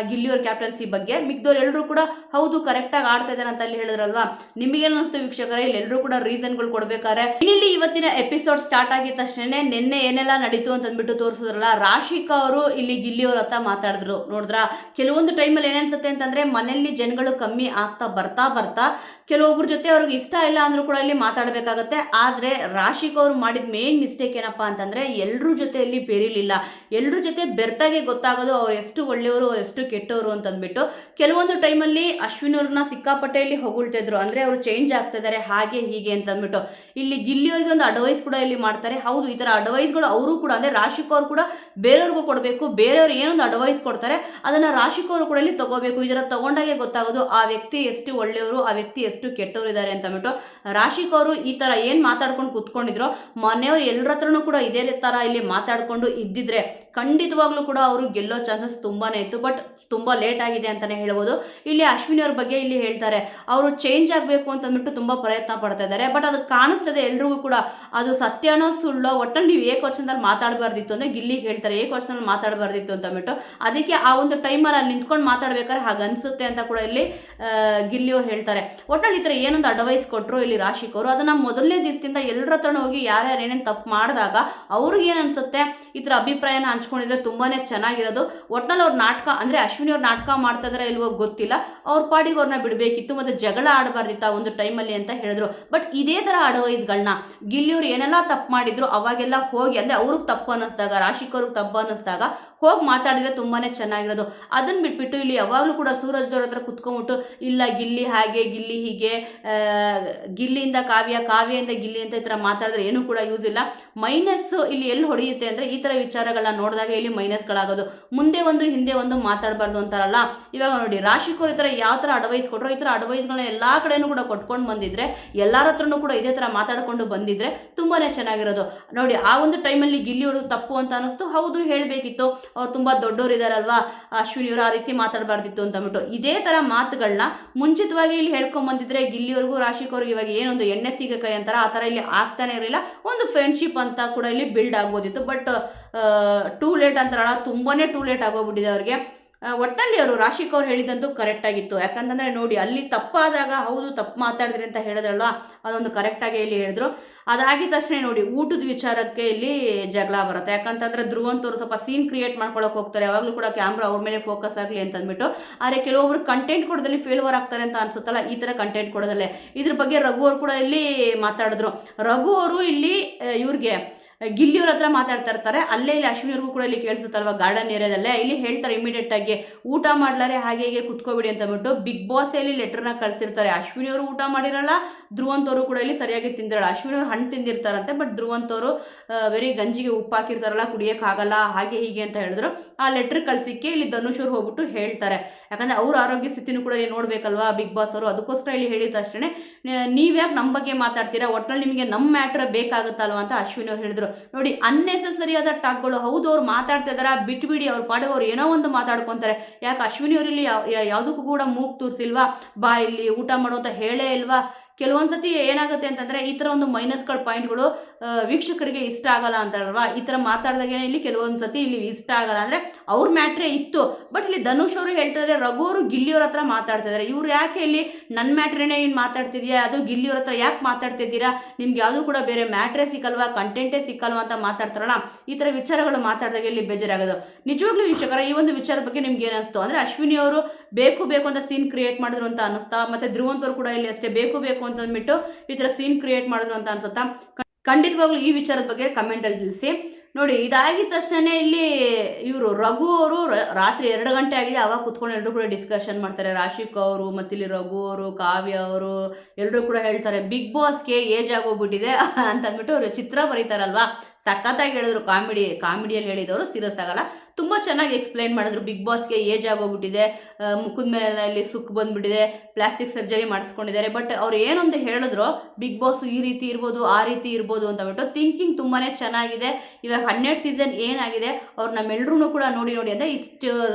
Speaker 1: ಗಿಲ್ಲಿಯವ್ರ ಕ್ಯಾಪ್ಟನ್ಸಿ ಬಗ್ಗೆ. ಮಿಕ್ದವ್ರು ಎಲ್ಲರೂ ಕೂಡ ಹೌದು ಕರೆಕ್ಟಾಗಿ ಆಡ್ತಾ ಇದ್ದಾರೆ ಅಂತ ಅಲ್ಲಿ ಹೇಳಿದ್ರಲ್ವಾ. ನಿಮಗೇನು ಅನಿಸ್ತು ವೀಕ್ಷಕರೇ? ಇಲ್ಲಿ ಎಲ್ಲರೂ ಕೂಡ ರೀಸನ್ಗಳು ಕೊಡ್ಬೇಕಾರೆ ಇಲ್ಲಿ ಇವತ್ತಿನ ಎಪಿಸೋಡ್ ಸ್ಟಾರ್ಟ್ ಆಗಿದ ತಕ್ಷಣ ನಿನ್ನೆ ಏನೆಲ್ಲ ನಡೀತು ಅಂತ ಅಂದ್ಬಿಟ್ಟು ತೋರಿಸಿದ್ರಲ್ಲ. ರಾಶಿಕಾ ಅವರು ಇಲ್ಲಿ ಗಿಲ್ಲಿಯವ್ರ ಹತ್ರ ಮಾತಾಡಿದ್ರು, ನೋಡಿದ್ರ? ಕೆಲವೊಂದು ಟೈಮಲ್ಲಿ ಏನಿಸುತ್ತೆ ಅಂತಂದ್ರೆ ಮನೆಯಲ್ಲಿ ಜನಗಳು ಕಮ್ಮಿ ಆಗ್ತಾ ಬರ್ತಾ ಕೆಲವೊಬ್ಬರ ಜೊತೆ ಅವ್ರಿಗೆ ಇಷ್ಟ ಇಲ್ಲ ಅಂದ್ರೂ ಕೂಡ ಇಲ್ಲಿ ಮಾತಾಡಬೇಕಾಗತ್ತೆ. ಆದರೆ ರಾಶಿಕ್ ಅವರು ಮಾಡಿದ ಮೇನ್ ಮಿಸ್ಟೇಕ್ ಏನಪ್ಪಾ ಅಂತಂದ್ರೆ ಎಲ್ಲರ ಜೊತೆಯಲ್ಲಿ ಬೆರೀಲಿಲ್ಲ. ಎಲ್ಲರ ಜೊತೆ ಬೆರ್ತಾಗೆ ಗೊತ್ತಾಗೋದು ಅವ್ರು ಎಷ್ಟು ಒಳ್ಳೆಯವರು, ಅವ್ರು ಎಷ್ಟು ಕೆಟ್ಟವರು ಅಂತಂದ್ಬಿಟ್ಟು. ಕೆಲವೊಂದು ಟೈಮಲ್ಲಿ ಅಶ್ವಿನಿ ಅವ್ರನ್ನ ಸಿಕ್ಕಾಪಟ್ಟೆಯಲ್ಲಿ ಹೊಗಳ್ತಿದ್ರು, ಅಂದರೆ ಅವರು ಚೇಂಜ್ ಆಗ್ತಿದ್ದಾರೆ ಹಾಗೆ ಹೀಗೆ ಅಂತಂದ್ಬಿಟ್ಟು. ಇಲ್ಲಿ ಗಿಲ್ಲಿಯವ್ರಿಗೆ ಒಂದು ಅಡ್ವೈಸ್ ಕೂಡ ಇಲ್ಲಿ ಮಾಡ್ತಾರೆ. ಹೌದು, ಈ ಥರ ಅಡ್ವೈಸ್ಗಳು ಅವರು ಕೂಡ ಅಂದರೆ ರಾಶಿಕ್ ಅವರು ಕೂಡ ಬೇರೆಯವ್ರಿಗೂ ಕೊಡಬೇಕು. ಬೇರೆಯವ್ರು ಏನೊಂದು ಅಡ್ವೈಸ್ ಕೊಡ್ತಾರೆ ಅದನ್ನು ರಾಶಿಕ್ ಅವರು ಕೂಡ ಇಲ್ಲಿ ತಗೋಬೇಕು. ಇದರ ತಗೊಂಡಾಗೆ ಗೊತ್ತಾಗೋದು ಆ ವ್ಯಕ್ತಿ ಎಷ್ಟು ಒಳ್ಳೆಯವರು, ಆ ವ್ಯಕ್ತಿ ಎಷ್ಟು ಕೆಟ್ಟವರು ಇದ್ದಾರೆ ಅಂತಂದ್ಬಿಟ್ಟು. ರಾಶಿಕ್ ಅವರು ಈ ಥರ ಏನು ಮಾತಾಡ್ಕೊಂಡು ಕೂತ್ಕೊಂಡಿದ್ರು, ಮನೆಯವ್ರು ಎಲ್ಲರ ಹತ್ರನೂ ಕೂಡ ಇದೇ ಥರ ಇಲ್ಲಿ ಮಾತಾಡಿಕೊಂಡು ಇದ್ದಿದ್ರೆ ಖಂಡಿತವಾಗ್ಲೂ ಕೂಡ ಅವರು ಗೆಲ್ಲೋ ಚಾನ್ಸಸ್ ತುಂಬಾನೇ ಇತ್ತು. ಬಟ್ ತುಂಬ ಲೇಟ್ ಆಗಿದೆ ಅಂತಲೇ ಹೇಳ್ಬೋದು. ಇಲ್ಲಿ ಅಶ್ವಿನಿ ಅವ್ರ ಬಗ್ಗೆ ಇಲ್ಲಿ ಹೇಳ್ತಾರೆ, ಅವರು ಚೇಂಜ್ ಆಗಬೇಕು ಅಂತಂದ್ಬಿಟ್ಟು ತುಂಬ ಪ್ರಯತ್ನ ಪಡ್ತಾ ಇದ್ದಾರೆ. ಬಟ್ ಅದು ಕಾಣಿಸ್ತದೆ ಎಲ್ರಿಗೂ ಕೂಡ. ಅದು ಸತ್ಯನೋ ಸುಳ್ಳೋ, ಒಟ್ಟಲ್ಲಿ ನೀವು ಏಕವಚನದಲ್ಲಿ ಮಾತಾಡಬಾರ್ದಿತ್ತು ಅಂದರೆ ಗಿಲ್ಲಿಗೆ ಹೇಳ್ತಾರೆ ಏಕವಚನದಲ್ಲಿ ಮಾತಾಡಬಾರ್ದಿತ್ತು ಅಂತಂದ್ಬಿಟ್ಟು. ಅದಕ್ಕೆ ಆ ಒಂದು ಟೈಮಲ್ಲಿ ಅಲ್ಲಿ ನಿಂತ್ಕೊಂಡು ಮಾತಾಡ್ಬೇಕಾದ್ರೆ ಹಾಗೆ ಅನಿಸುತ್ತೆ ಅಂತ ಕೂಡ ಇಲ್ಲಿ ಗಿಲ್ಲಿಯವ್ರು ಹೇಳ್ತಾರೆ. ಒಟ್ಟಲ್ಲಿ ಈ ಥರ ಏನೊಂದು ಅಡ್ವೈಸ್ ಕೊಟ್ಟರು ಇಲ್ಲಿ ರಾಶಿಕ್ ಅವರು, ಅದನ್ನು ಮೊದಲನೇ ದಿವಸದಿಂದ ಎಲ್ಲರ ಹತ್ರನೂ ಹೋಗಿ ಯಾರ್ಯಾರು ಏನೇನು ತಪ್ಪು ಮಾಡಿದಾಗ ಅವ್ರಿಗೆ ಏನು ಅನಿಸುತ್ತೆ ಈ ಥರ ಅಭಿಪ್ರಾಯನ ಹಂಚ್ಕೊಂಡಿದ್ರೆ ತುಂಬಾ ಚೆನ್ನಾಗಿರೋದು. ಒಟ್ಟಿನಲ್ಲಿ ಅವ್ರ ನಾಟಕ ಅಂದರೆ ಅಶ್ವಿನಿ ಅವ್ರು ನಾಟಕ ಮಾಡ್ತಾ ಇದ್ರೆ ಇಲ್ವೋ ಗೊತ್ತಿಲ್ಲ, ಅವ್ರ ಪಾಡಿಗೆ ಅವ್ರನ್ನ ಬಿಡಬೇಕಿತ್ತು ಮತ್ತು ಜಗಳ ಆಡಬಾರ್ದಿತ್ತು ಆ ಒಂದು ಟೈಮಲ್ಲಿ ಅಂತ ಹೇಳಿದ್ರು. ಬಟ್ ಇದೇ ಥರ ಅಡ್ವೈಸ್ಗಳನ್ನ ಗಿಲ್ಲಿಯವ್ರು ಏನೆಲ್ಲ ತಪ್ಪು ಮಾಡಿದ್ರು ಅವಾಗೆಲ್ಲ ಹೋಗಿ, ಅಂದರೆ ಅವ್ರಿಗೆ ತಪ್ಪು ಅನ್ನಿಸ್ದಾಗ, ರಾಶಿಕ್ ಅವ್ರಿಗೆ ತಪ್ಪು ಅನ್ನಿಸ್ದಾಗ ಹೋಗಿ ಮಾತಾಡಿದ್ರೆ ತುಂಬಾ ಚೆನ್ನಾಗಿರೋದು. ಅದನ್ನು ಬಿಟ್ಬಿಟ್ಟು ಇಲ್ಲಿ ಯಾವಾಗಲೂ ಕೂಡ ಸೂರಜ್ ಅವ್ರ ಹತ್ರ ಕುತ್ಕೊಂಡ್ಬಿಟ್ಟು ಇಲ್ಲ ಗಿಲ್ಲಿ ಹಾಗೆ ಗಿಲ್ಲಿ ಹೀಗೆ, ಗಿಲ್ಲಿಯಿಂದ ಕಾವ್ಯದಿಂದ ಗಿಲ್ಲಿ ಅಂತ ಈ ಥರ ಮಾತಾಡಿದ್ರೆ ಏನೂ ಕೂಡ ಯೂಸ್ ಇಲ್ಲ. ಮೈನಸ್ ಇಲ್ಲಿ ಎಲ್ಲಿ ಹೊಡೆಯುತ್ತೆ ಅಂದರೆ ಈ ಥರ ವಿಚಾರಗಳನ್ನ ನೋಡಿದಾಗ ಇಲ್ಲಿ ಮೈನಸ್ಗಳಾಗೋದು. ಮುಂದೆ ಒಂದು ಹಿಂದೆ ಒಂದು ಮಾತಾಡಬಾರ್ದು ಅಂತಾರಲ್ಲ. ಇವಾಗ ನೋಡಿ ರಾಶಿಕ್ ಅವರು ಈ ಥರ ಯಾವ ಥರ ಅಡ್ವೈಸ್ ಕೊಟ್ಟರು, ಈ ಥರ ಅಡ್ವೈಸ್ಗಳನ್ನ ಎಲ್ಲ ಕಡೆನೂ ಕೂಡ ಕೊಟ್ಕೊಂಡು ಬಂದಿದ್ರೆ, ಎಲ್ಲರ ಹತ್ರನೂ ಕೂಡ ಇದೇ ಥರ ಮಾತಾಡ್ಕೊಂಡು ಬಂದಿದ್ರೆ ತುಂಬಾ ಚೆನ್ನಾಗಿರೋದು. ನೋಡಿ ಆ ಒಂದು ಟೈಮಲ್ಲಿ ಗಿಲ್ಲಿ ಅವರು ತಪ್ಪು ಅಂತ ಅನ್ನಿಸ್ತು, ಹೌದು ಹೇಳಬೇಕಿತ್ತು. ಅವ್ರು ತುಂಬ ದೊಡ್ಡವರು ಇದ್ದಾರಲ್ವಾ ಅಶ್ವಿನಿಯವರು, ಆ ರೀತಿ ಮಾತಾಡಬಾರ್ದಿತ್ತು ಅಂತ ಅಂದ್ಬಿಟ್ಟು ಇದೇ ಥರ ಮಾತುಗಳನ್ನ ಮುಂಚಿತವಾಗಿ ಇಲ್ಲಿ ಹೇಳ್ಕೊಂಬಂದಿದ್ರೆ ಗಿಲ್ಲಿಯವ್ರಿಗೂ ರಾಶಿಕವ್ರಿಗೆ ಇವಾಗ ಏನೊಂದು ಎಣ್ಣೆ ಸೀಗಕಾಯಿ ಅಂತಾರೆ ಆ ಥರ ಇಲ್ಲಿ ಆಗ್ತಾನೆ ಇರಲಿಲ್ಲ. ಒಂದು ಫ್ರೆಂಡ್ಶಿಪ್ ಅಂತ ಕೂಡ ಇಲ್ಲಿ ಬಿಲ್ಡ್ ಆಗ್ಬೋದಿತ್ತು. ಬಟ್ ಟೂ ಲೇಟ್ ಅಂತಾರಲ್ಲ, ತುಂಬಾ ಟೂ ಲೇಟ್ ಆಗೋಗ್ಬಿಟ್ಟಿದೆ ಅವ್ರಿಗೆ. ಒಟ್ಟಲ್ಲಿ ಅವರು ರಾಶಿಕ್ ಅವ್ರು ಹೇಳಿದಂತೂ ಕರೆಕ್ಟ್ ಆಗಿತ್ತು. ಯಾಕಂತಂದರೆ ನೋಡಿ, ಅಲ್ಲಿ ತಪ್ಪಾದಾಗ ಹೌದು ತಪ್ಪು ಮಾತಾಡಿದ್ರಿ ಅಂತ ಹೇಳಿದ್ರಲ್ವ, ಅದೊಂದು ಕರೆಕ್ಟಾಗಿ ಇಲ್ಲಿ ಹೇಳಿದ್ರು. ಅದಾಗಿದ ತಕ್ಷಣ ನೋಡಿ ಊಟದ ವಿಚಾರಕ್ಕೆ ಇಲ್ಲಿ ಜಗಳ ಬರುತ್ತೆ. ಯಾಕಂತಂದರೆ ಧ್ರುವಂತವ್ರು ಸ್ವಲ್ಪ ಸೀನ್ ಕ್ರಿಯೇಟ್ ಮಾಡ್ಕೊಳಕ್ಕೆ ಹೋಗ್ತಾರೆ, ಯಾವಾಗಲೂ ಕೂಡ ಕ್ಯಾಮ್ರಾ ಅವ್ರ ಮೇಲೆ ಫೋಕಸ್ ಆಗಲಿ ಅಂತಂದ್ಬಿಟ್ಟು. ಆದರೆ ಕೆಲವೊಬ್ರು ಕಂಟೆಂಟ್ ಕೊಡೋದಲ್ಲಿ ಫೇಲ್ವರ್ ಆಗ್ತಾರೆ ಅಂತ ಅನ್ಸುತ್ತಲ್ಲ, ಈ ಥರ ಕಂಟೆಂಟ್ ಕೊಡೋದಲ್ಲೇ. ಇದ್ರ ಬಗ್ಗೆ ರಘು ಅವರು ಕೂಡ ಇಲ್ಲಿ ಮಾತಾಡಿದ್ರು. ರಘು ಅವರು ಇಲ್ಲಿ ಇವ್ರಿಗೆ ಗಿಲ್ಲಿಯವ್ರ ಹತ್ರ ಮಾತಾಡ್ತಾ ಇರ್ತಾರೆ. ಅಲ್ಲೇ ಇಲ್ಲಿ ಅಶ್ವಿನಿಯವ್ರಿಗೂ ಕೂಡ ಇಲ್ಲಿ ಕೇಳಿಸುತ್ತಲ್ವ ಗಾರ್ಡನ್ ಏರಿಯಾದಲ್ಲೇ. ಇಲ್ಲಿ ಹೇಳ್ತಾರೆ ಇಮಿಡಿಯೇಟ್ ಆಗಿ ಊಟ ಮಾಡ್ಲಾರೆ ಹಾಗೆ ಹೀಗೆ ಕುತ್ಕೋಬಿಡಿ ಅಂತ ಅಂದ್ಬಿಟ್ಟು ಬಿಗ್ ಬಾಸ್ ಇಲ್ಲಿ ಲೆಟರ್ನ ಕಳಿಸಿರ್ತಾರೆ. ಅಶ್ವಿನಿಯವರು ಊಟ ಮಾಡಿರಲ್ಲ, ಧ್ರುವಂತವರು ಕೂಡ ಇಲ್ಲಿ ಸರಿಯಾಗಿ ತಿಂದಿರಲ್ಲ. ಅಶ್ವಿನಿಯವ್ರು ಹಣ್ಣು ತಿಂದಿರ್ತಾರಂತೆ, ಬಟ್ ಧ್ರುವಂತವರು ವೆರಿ ಗಂಜಿಗೆ ಉಪ್ಪು ಹಾಕಿರ್ತಾರಲ್ಲ, ಕುಡಿಯೋಕ್ಕಾಗಲ್ಲ ಹಾಗೆ ಹೀಗೆ ಅಂತ ಹೇಳಿದ್ರು. ಆ ಲೆಟ್ರ್ ಕಳ್ಸಿಕ್ಕೆ ಇಲ್ಲಿ ಧನುಷ್ ಅವ್ರು ಹೋಗ್ಬಿಟ್ಟು ಹೇಳ್ತಾರೆ. ಯಾಕಂದರೆ ಅವ್ರ ಆರೋಗ್ಯ ಸ್ಥಿತಿನೂ ಕೂಡ ಇಲ್ಲಿ ನೋಡಬೇಕಲ್ವಾ ಬಿಗ್ ಬಾಸ್ ಅವರು. ಅದಕ್ಕೋಸ್ಕರ ಇಲ್ಲಿ ಹೇಳಿದ ತಕ್ಷಣ ನೀವ್ಯಾಕೆ ನಮ್ಮ ಬಗ್ಗೆ ಮಾತಾಡ್ತೀರಾ, ಒಟ್ಟಲ್ಲಿ ನಿಮಗೆ ನಮ್ಮ ಮ್ಯಾಟ್ರ್ ಬೇಕಾಗುತ್ತಲ್ವ ಅಂತ ಅಶ್ವಿನಿ ಅವ್ರು ಹೇಳಿದ್ರು. ನೋಡಿ, ಅನ್ನೆಸೆಸರಿ ಆದ ಟಾಕ್ಗಳು. ಹೌದು ಅವ್ರು ಮಾತಾಡ್ತಾ ಇದಾರ, ಬಿಟ್ಬಿಡಿ, ಅವ್ರ ಪಾಡಿಗೆ ಅವ್ರು ಏನೋ ಒಂದು ಮಾತಾಡ್ಕೊತಾರೆ. ಯಾಕೆ ಅಶ್ವಿನಿ ಅವರಲ್ಲಿ ಯಾವುದಕ್ಕೂ ಕೂಡ ಮೂಗ್ ತೂರಿಸಿಲ್ವಾ, ಬಾ ಇಲ್ಲಿ ಊಟ ಮಾಡೋ ಅಂತ ಹೇಳೇ ಇಲ್ವಾ? ಕೆಲವೊಂದ್ಸತಿ ಏನಾಗುತ್ತೆ ಅಂತಂದರೆ ಈ ಥರ ಒಂದು ಮೈನಸ್ಗಳ ಪಾಯಿಂಟ್ಗಳು ವೀಕ್ಷಕರಿಗೆ ಇಷ್ಟ ಆಗಲ್ಲ ಅಂತಾರಲ್ವಾ, ಈ ಥರ ಮಾತಾಡಿದಾಗೇನೆ ಇಲ್ಲಿ ಕೆಲವೊಂದ್ಸತಿ ಇಲ್ಲಿ ಇಷ್ಟ ಆಗಲ್ಲ. ಅಂದರೆ ಅವ್ರ ಮ್ಯಾಟ್ರೇ ಇತ್ತು, ಬಟ್ ಇಲ್ಲಿ ಧನುಷ್ ಅವರು ಹೇಳ್ತಾ ಇದ್ದಾರೆ, ರಘು ಅವರು ಗಿಲ್ಲಿಯವ್ರ ಹತ್ರ ಮಾತಾಡ್ತಾ ಇದ್ದಾರೆ. ಇವ್ರು ಯಾಕೆ ಇಲ್ಲಿ ನನ್ನ ಮ್ಯಾಟ್ರೇನೇ ಏನು ಮಾತಾಡ್ತಿದ್ಯಾ, ಅದು ಗಿಲ್ಲಿಯವ್ರ ಹತ್ರ ಯಾಕೆ ಮಾತಾಡ್ತಿದ್ದೀರಾ, ನಿಮ್ಗೆ ಯಾವುದೂ ಕೂಡ ಬೇರೆ ಮ್ಯಾಟ್ರೇ ಸಿಕ್ಕಲ್ವಾ, ಕಂಟೆಂಟೇ ಸಿಕ್ಕಲ್ವಾ ಅಂತ ಮಾತಾಡ್ತಾರಲ್ಲ. ಈ ಥರ ವಿಚಾರಗಳು ಮಾತಾಡಿದಾಗ ಇಲ್ಲಿ ಬೇಜಾರಾಗೋದು. ನಿಜವಾಗ್ಲೂ ವೀಕ್ಷಕರ, ಈ ಒಂದು ವಿಚಾರದ ಬಗ್ಗೆ ನಿಮ್ಗೆ ಏನಿಸ್ತು ಅಂದರೆ ಅಶ್ವಿನಿ ಅವರು ಬೇಕು ಅಂತ ಸೀನ್ ಕ್ರಿಯೇಟ್ ಮಾಡಿದ್ರು ಅಂತ ಅನಿಸ್ತಾ, ಮತ್ತು ಧ್ರುವಂತವ್ರು ಕೂಡ ಇಲ್ಲಿ ಅಷ್ಟೇ ಬೇಕು ಅಂತ ಅಂದ್ಬಿಟ್ಟು ಈ ಥರ ಸೀನ್ ಕ್ರಿಯೇಟ್ ಮಾಡಿದ್ರು ಅಂತ ಅನ್ಸುತ್ತಾ? ಖಂಡಿತವಾಗ್ಲೂ ಈ ವಿಚಾರದ ಬಗ್ಗೆ ಕಮೆಂಟಲ್ಲಿ ತಿಳಿಸಿ. ನೋಡಿ, ಇದಾಗಿದ ತಕ್ಷಣ ಇಲ್ಲಿ ಇವರು ರಘು ಅವರು ರಾತ್ರಿ 2 ಗಂಟೆ ಆಗಿದೆ, ಅವಾಗ ಕುತ್ಕೊಂಡು ಎಲ್ಲರೂ ಕೂಡ ಡಿಸ್ಕಷನ್ ಮಾಡ್ತಾರೆ. ರಾಶಿಕ್ ಅವರು ಮತ್ತು ಇಲ್ಲಿ ರಘು ಅವರು, ಕಾವ್ಯ ಅವರು ಎಲ್ಲರೂ ಕೂಡ ಹೇಳ್ತಾರೆ ಬಿಗ್ ಬಾಸ್ಗೆ ಏಜ್ ಆಗೋಗ್ಬಿಟ್ಟಿದೆ ಅಂತ ಅಂದ್ಬಿಟ್ಟು ಅವರು ಚಿತ್ರ ಬರೀತಾರಲ್ವಾ, ಸಖತ್ತಾಗಿ ಹೇಳಿದ್ರು. ಕಾಮಿಡಿಯಲ್ಲಿ ಹೇಳಿದವರು, ಸೀರಿಯಸ್ ಆಗಲ್ಲ, ತುಂಬ ಚೆನ್ನಾಗಿ ಎಕ್ಸ್ಪ್ಲೈನ್ ಮಾಡಿದ್ರು. ಬಿಗ್ ಬಾಸ್ಗೆ ಏಜ್ ಆಗೋಗ್ಬಿಟ್ಟಿದೆ, ಮುಖದ ಮೇಲೆಲ್ಲ ಇಲ್ಲಿ ಸುಕ್ ಬಂದುಬಿಟ್ಟಿದೆ, ಪ್ಲಾಸ್ಟಿಕ್ ಸರ್ಜರಿ ಮಾಡಿಸ್ಕೊಂಡಿದ್ದಾರೆ. ಬಟ್ ಅವ್ರು ಏನೊಂದು ಹೇಳಿದ್ರು, ಬಿಗ್ ಬಾಸ್ ಈ ರೀತಿ ಇರ್ಬೋದು, ಆ ರೀತಿ ಇರ್ಬೋದು ಅಂತ ಬಿಟ್ಟು ಥಿಂಕಿಂಗ್ ತುಂಬಾ ಚೆನ್ನಾಗಿದೆ. ಇವಾಗ 12 ಸೀಸನ್ ಏನಾಗಿದೆ, ಅವ್ರು ನಮ್ಮೆಲ್ಲರೂ ಕೂಡ ನೋಡಿ ಅಂದರೆ ಇಷ್ಟು